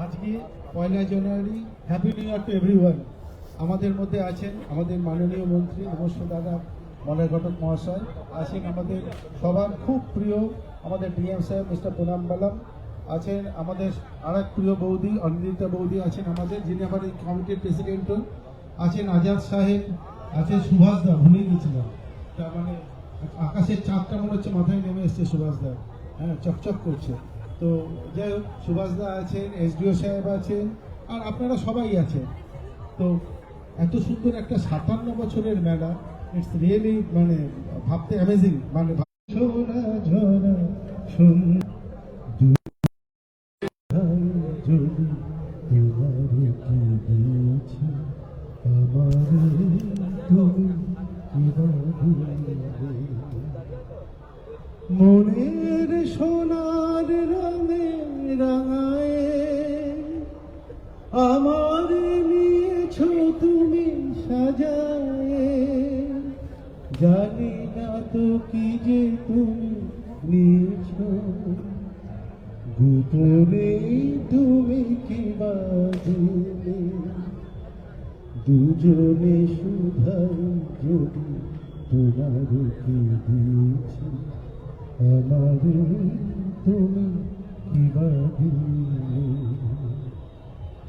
আজকে 1 January, happy new year to everyone. আমাদের মধ্যে আছেন আমাদের মাননীয় মন্ত্রী নমস্কার দাদা মলয় ঘটক মহাশয়, আছেন আমাদের সবার খুব প্রিয় আমাদের ডিএম সাহেব মিস্টার পুনাম বালাম, আছেন আমাদের আরেক প্রিয় বৌদি অনিন্দিতা বৌদি আছেন আমাদের, যিনি আমাদের কমিটির প্রেসিডেন্ট, আছেন আজাদ সাহেব, আছেন সুভাষ দা, ভুলে গেছিলাম, তার মানে আকাশের চাঁদটা মনে হচ্ছে মাথায় নেমে এসছে সুভাষ দা, হ্যাঁ চকচক করছে। তো যাই হোক, সুভাষ দা আছেন, এসডিও সাহেব আছেন, আর আপনারা সবাই আছেন। তো এত সুন্দর একটা 57 বছরের মেলা, ইটস রিয়েলি মানে ভাবতে অ্যামেজিং। মানে যদি তোমার কি দিয়েছি আমারে তুমি মনের সোনার রঙে রাঙায় আমার নিয়েছ তুমি সাজায় জানি না তো কি যে তুমি নিয়েছ গোপনে তুমি কি বাঁধলে দুজনে শুধাই যদি তোমার কি দিয়েছি আমারে তুমি কি বাঁধলে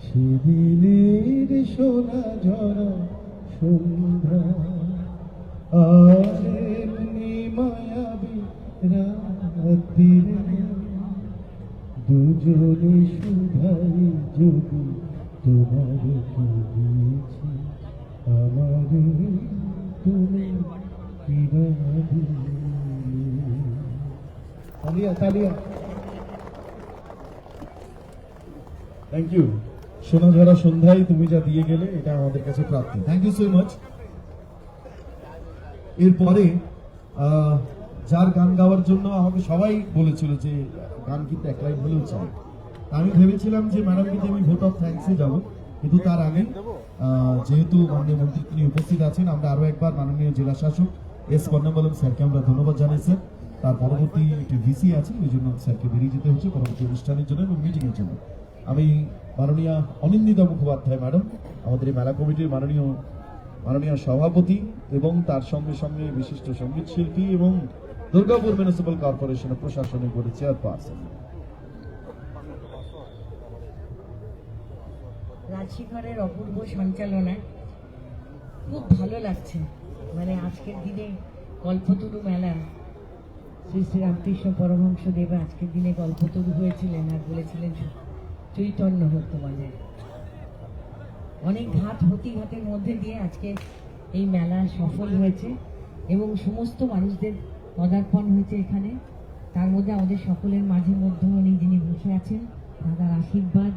সেদিনের সোনা ঝরা সন্ধ্যা আর এমনি মায়াবী রাত্রিরে দুজনে শুধাই যদি তোমার কি দিয়েছি আমারে তুমি কি বাঁধলে তালিয়া তালিয়া থ্যাংক ইউ সোনা ঝরা সন্ধ্যায় তুমি যা দিয়ে গেলে এটা আমাদের কাছে প্রাপ্ত থ্যাংক ইউ সো মাচ এরপরে যার গান গাওয়ার জন্য আমাকে সবাই বলেছিল যে গান কিন্তু এক লাইন হলেও চাই আমি ভেবেছিলাম যে ম্যাডামকে আমি ভোট অফ থ্যাঙ্কসে যাব কিন্তু তার আগে যেহেতু মাননীয় মন্ত্রী তিনি উপস্থিত আছেন আমরা আরো একবার মাননীয় জেলা শাসক এস পন্নামবলম স্যারকে আমরা ধন্যবাদ জানাই স্যার তার পরবর্তী একটি ভিসি আছে ওই জন্য স্যারকে বেরিয়ে যেতে হচ্ছে পরবর্তী অনুষ্ঠানের জন্য এবং মিটিংয়ের জন্য আমি মাননীয় অনিন্দিতা মুখোপাধ্যায় ম্যাডাম আমাদের এই মেলা কমিটির মাননীয় সভাপতি এবং তার সঙ্গে সঙ্গে বিশিষ্ট সঙ্গীত শিল্পী এবং দুর্গাপুর মিউনিসিপাল কর্পোরেশনের প্রশাসনিক বোর্ডের চেয়ারপারসন রাশিঘরের অপূর্ব সঞ্চালনায় খুব ভালো লাগছে মানে আজকের দিনে কল্পতরু মেলা শ্রী শ্রী রামকৃষ্ণ পরমহংসদেব আজকের দিনে কল্পতরু হয়েছিলেন আর বলেছিলেন চৈতন্য হোক তোমাদের অনেক ঘাত প্রতিঘাতের মধ্যে দিয়ে আজকে এই মেলা সফল হয়েছে এবং সমস্ত মানুষদের পদার্পণ হয়েছে এখানে তার মধ্যে আমাদের সকলের মাঝে মধ্যমণি যিনি বসে আছেন দাদার আশীর্বাদ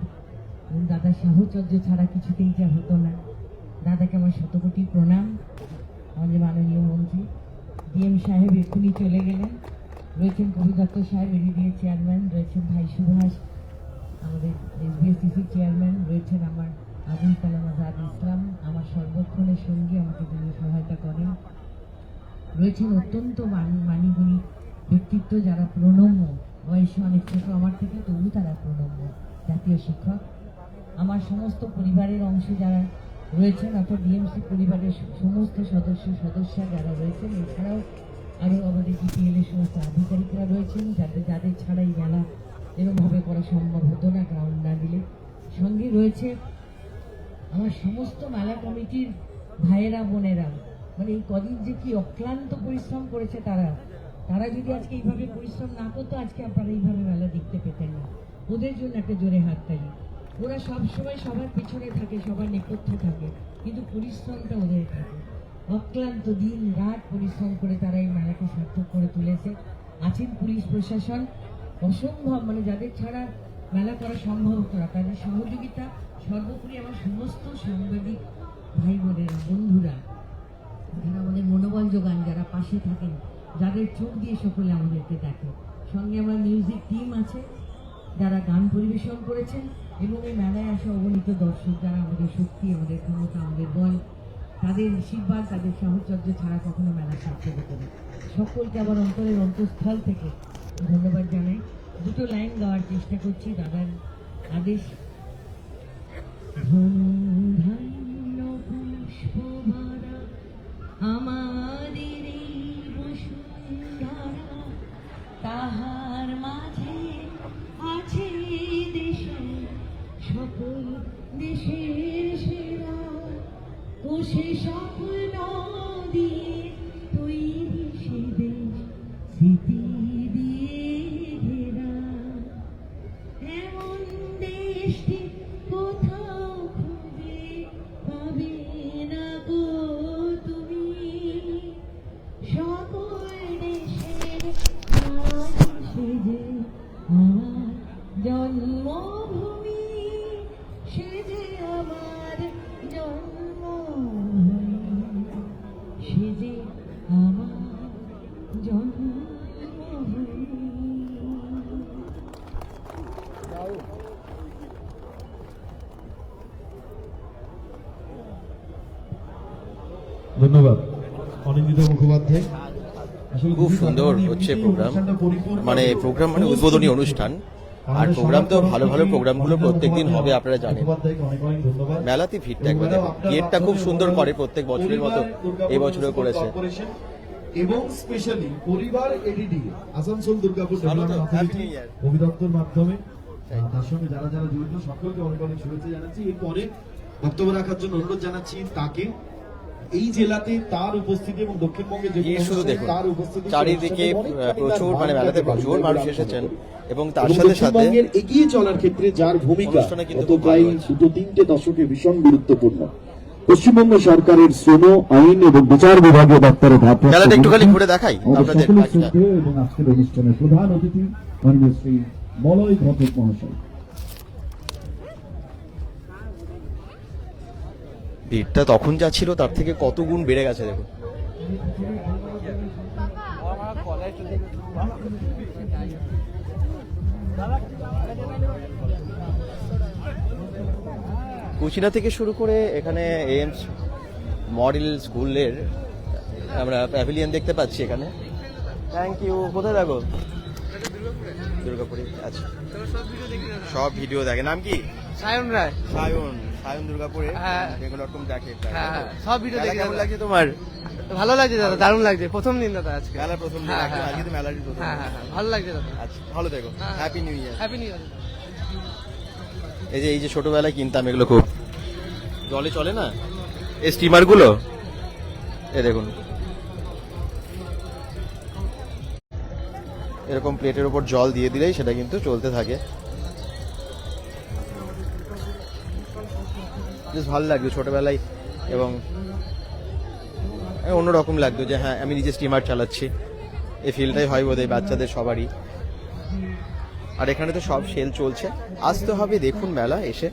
এবং দাদার সাহচর্য ছাড়া কিছুতেই যা হতো না দাদাকে আমার শতকোটি প্রণাম আমাদের মাননীয় মন্ত্রী ডিএম সাহেব এক্ষুনি চলে গেলেন রয়েছেন কবি দত্ত সাহেব এডিডিএ চেয়ারম্যান রয়েছেন ভাই সুভাষ আমাদের এসবিএসসিসি চেয়ারম্যান রয়েছেন আমার আবুল কালাম আজাদ ইসলাম আমার সর্বক্ষণের সঙ্গী আমাকে যিনি সহায়তা করেন রয়েছেন অত্যন্ত মানিগুণী ব্যক্তিত্ব যারা প্রণম্য বয়সে অনেক ছোট আমার থেকে তবু তারা প্রণম্য জাতীয় শিক্ষক আমার সমস্ত পরিবারের অংশে যারা রয়েছেন অর্থাৎ ডিএমসি পরিবারের সমস্ত সদস্যা যারা রয়েছেন এছাড়াও আরও আমাদের জিপিএল এর সমস্ত আধিকারিকরা রয়েছেন যাদের ছাড়া এই মেলা এরকমভাবে করা সম্ভব হতো না গ্রাউন্ড না দিলে সঙ্গে রয়েছে আমার সমস্ত মেলা কমিটির ভাইয়েরা বোনেরা মানে এই কদিন যে কি অক্লান্ত পরিশ্রম করেছে তারা যদি আজকে এইভাবে পরিশ্রম না করতো আজকে আপনারা এইভাবে মেলা দেখতে পেতেন না ওদের জন্য একটা জোরে হাততালি ওরা সবসময় সবার পেছনে থাকে সবার নেপথ্যে থাকে কিন্তু পরিশ্রমটা ওদের থাকে অক্লান্ত দিন রাত পরিশ্রম করে তারা এই মেলাকে সার্থক করে তুলেছে আছেন পুলিশ প্রশাসন অসম্ভব মানে যাদের ছাড়া মেলা করা সম্ভব হতো না তাদের সহযোগিতা সর্বোপরি আমার সমস্ত সাংবাদিক ভাই বোনেরা বন্ধুরা যারা আমাদের মনোবল যোগান যারা পাশে থাকেন যাদের চোখ দিয়ে সকলে আমাদেরকে দেখে সঙ্গে আমার মিউজিক টিম আছে যারা গান পরিবেশন করেছেন এবং এই মেলায় আসা অগণিত দর্শক যারা আমাদের শক্তি আমাদের ক্ষমতা আমাদের বল তাদের আশীর্বাদ তাদের সাহচর্য ছাড়া কখনো মেলা সার্থক হতো না সকলকে আমার অন্তরের অন্তঃস্থল থেকে ধন্যবাদ জানাই দুটো লাইন গাওয়ার চেষ্টা করছি দাদার আদেশ আমাদের তাহার মাঝে আছে দেশে সকল দেশের সেরা ও সে সকল দিয়ে তৈরি সে দেশ স্মৃতি দিয়ে ঘেরা এমন দেশটি কোথাও খুঁজে পাবে না গো তুমি সকল দেশের সেজে আমার ধন্যবাদ অনিন্দিত মুখোপাধ্যায়। খুব সুন্দর হচ্ছে প্রোগ্রাম, মানে প্রোগ্রাম মানে উদ্বোধনী অনুষ্ঠান। আর প্রোগ্রাম তো ভালো ভালো প্রোগ্রামগুলো প্রত্যেকদিন হবে, আপনারা জানেন। মেলাতে ভিড়টা একবার দেখুন, গেটটা খুব সুন্দর করে প্রত্যেক বছরের মতো এই বছরেও করেছে। এবং স্পেশালি পরিবার ADD Asansol Durgapur development authority অভিদপ্তর মাধ্যমে তার সঙ্গে যারা যারা জড়িত সকলকে অনেক অনেক শুভেচ্ছা জানাচ্ছি। এরপরে বক্তব্য রাখার জন্য অনুরোধ জানাচ্ছি তাকে। এই জেলাতে তার উপস্থিতি এবং দক্ষিণবঙ্গে যে শুধু দেখুন চারিদিকে প্রচুর, মানে মেলাতে প্রচুর মানুষ এসেছেন এবং তার সাথে সাথে এগিয়ে চলার ক্ষেত্রে যার ভূমিকা গত প্রায় 2-3 দশকে ভীষণ গুরুত্বপূর্ণ। পশ্চিমবঙ্গ সরকারের শ্রম আইন এবং বিচার বিভাগীয় দপ্তরের ভারপ্রাপ্ত মেলাটা একটুখানি ঘুরে দেখাই আপনাদের। এবং আজকের অনুষ্ঠানের প্রধান অতিথি মাননীয় শ্রী মলয় ঘটক মহাশয়। ভিড়টা তখন যা ছিল তার থেকে কত গুণ বেড়ে গেছে দেখুন। কুচিনা থেকে শুরু করে এখানে এইমস মডেল স্কুলের আমরা প্যাভিলিয়ন দেখতে পাচ্ছি এখানে। Thank you. কোথায় দেখো? দুর্গাপুরে। আচ্ছা, সব ভিডিও দেখে। নাম কি? সায়ন রায়। সায়ন দুর্গাপুরে বেঙ্গল.com দেখে। সব ভিডিও দেখে। কেমন লাগছে তোমার? ভালো লাগছে দাদা, দারুণ লাগছে। প্রথম দিন দাদা আজকে মেলার প্রথম দিন, আজকে তো মেলারই প্রথম দিন। ভালো লাগছে দাদা। আচ্ছা, ভালো থেকো। Happy new year. Happy new ইয়ার। এই যে ছোটবেলায় কিনতাম এগুলো, খুব জলে চলে না এই স্টিমার গুলো, এ দেখুন এরকম প্লেটের উপর জল দিয়ে দিলেই সেটা কিন্তু চলতে থাকে। বেশ ভালো লাগবে ছোটবেলায়, এবং অন্যরকম লাগতো যে হ্যাঁ আমি নিজে স্টিমার চালাচ্ছি। এই ফিলটাই হয় বোধহয় বাচ্চাদের সবারই। আর এখানে তো সব সেল চলছে, আসতে হবে দেখুন মেলা এসে।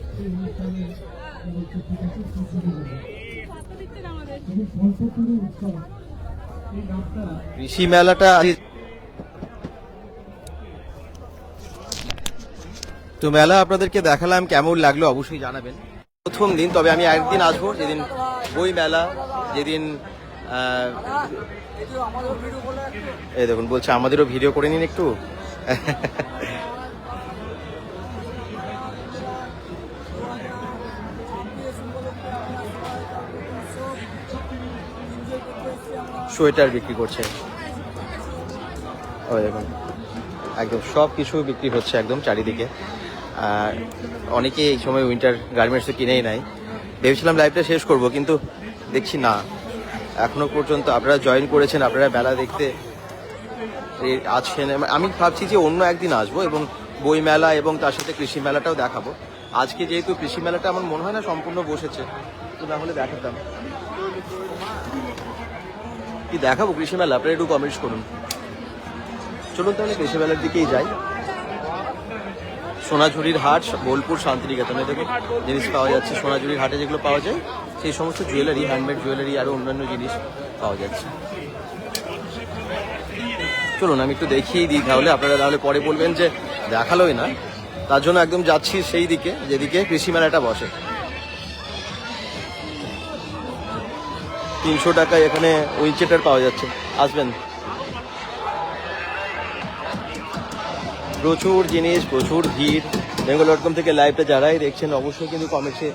কৃষি মেলাটা তো মেলা আপনাদেরকে দেখালাম, কেমন লাগলো অবশ্যই জানাবেন। প্রথম দিন, তবে আমি একদিন আসবো যেদিন বই মেলা, যেদিন এই দেখুন বলছে আমাদেরও ভিডিও করে নিন একটু। সোয়েটার বিক্রি করছে, ওই দেখুন একদম সব কিছু বিক্রি হচ্ছে একদম চারিদিকে। আর অনেকে এই সময় উইন্টার গার্মেন্টস কিনেই নাই। ভেবেছিলাম লাইভটা শেষ করব, কিন্তু দেখছি না, এখনো পর্যন্ত আপনারা জয়েন করেছেন, আপনারা মেলা দেখতে আছেন। আমি ভাবছি যে অন্য একদিন আসবো এবং বই মেলা এবং তার সাথে কৃষি মেলাটাও দেখাবো। আজকে যেহেতু কৃষি মেলাটা আমার মনে হয় না সম্পূর্ণ বসেছে, তো না হলে দেখাতাম। কি দেখাবো কৃষি মেলা, আপনারা একটু কমেন্টস করুন। চলুন তাহলে কৃষি মেলার দিকেই যাই। সোনাঝুরির হাট, বোলপুর শান্তিনিকেতনে দেখুন জিনিস পাওয়া যাচ্ছে। সোনাঝুরির হাটে যেগুলো পাওয়া যায় সেই সমস্ত জুয়েলারি, হ্যান্ডমেড জুয়েলারি আরও অন্যান্য জিনিস পাওয়া যাচ্ছে। চলুন আমি একটু দেখিয়ে দিই, তাহলে আপনারা তাহলে পরে বলবেন যে দেখালোই না। তার জন্য একদম যাচ্ছি সেই দিকে যেদিকে কৃষি মেলাটা বসে। 300 টাকায় এখানে উইনচেটার পাওয়া যাচ্ছে, আসবেন। প্রচুর জিনিস, প্রচুর ভিড়। বেঙ্গল.com থেকে লাইভটা যারাই দেখছেন অবশ্যই কিন্তু কমেন্টে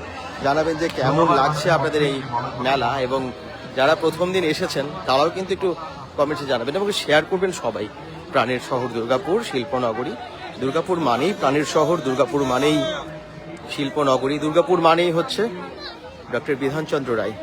জানাবেন যে কেমন লাগছে আপনাদের এই মেলা, এবং যারা প্রথম দিন এসেছেন তারাও কিন্তু একটু কমেন্টে জানাবেন এবং শেয়ার করবেন সবাই। প্রাণের শহর দুর্গাপুর, শিল্পনগরী। দুর্গাপুর মানেই প্রাণের শহর, দুর্গাপুর মানেই শিল্পনগরী, দুর্গাপুর মানেই হচ্ছে ডক্টর বিধানচন্দ্র রায়।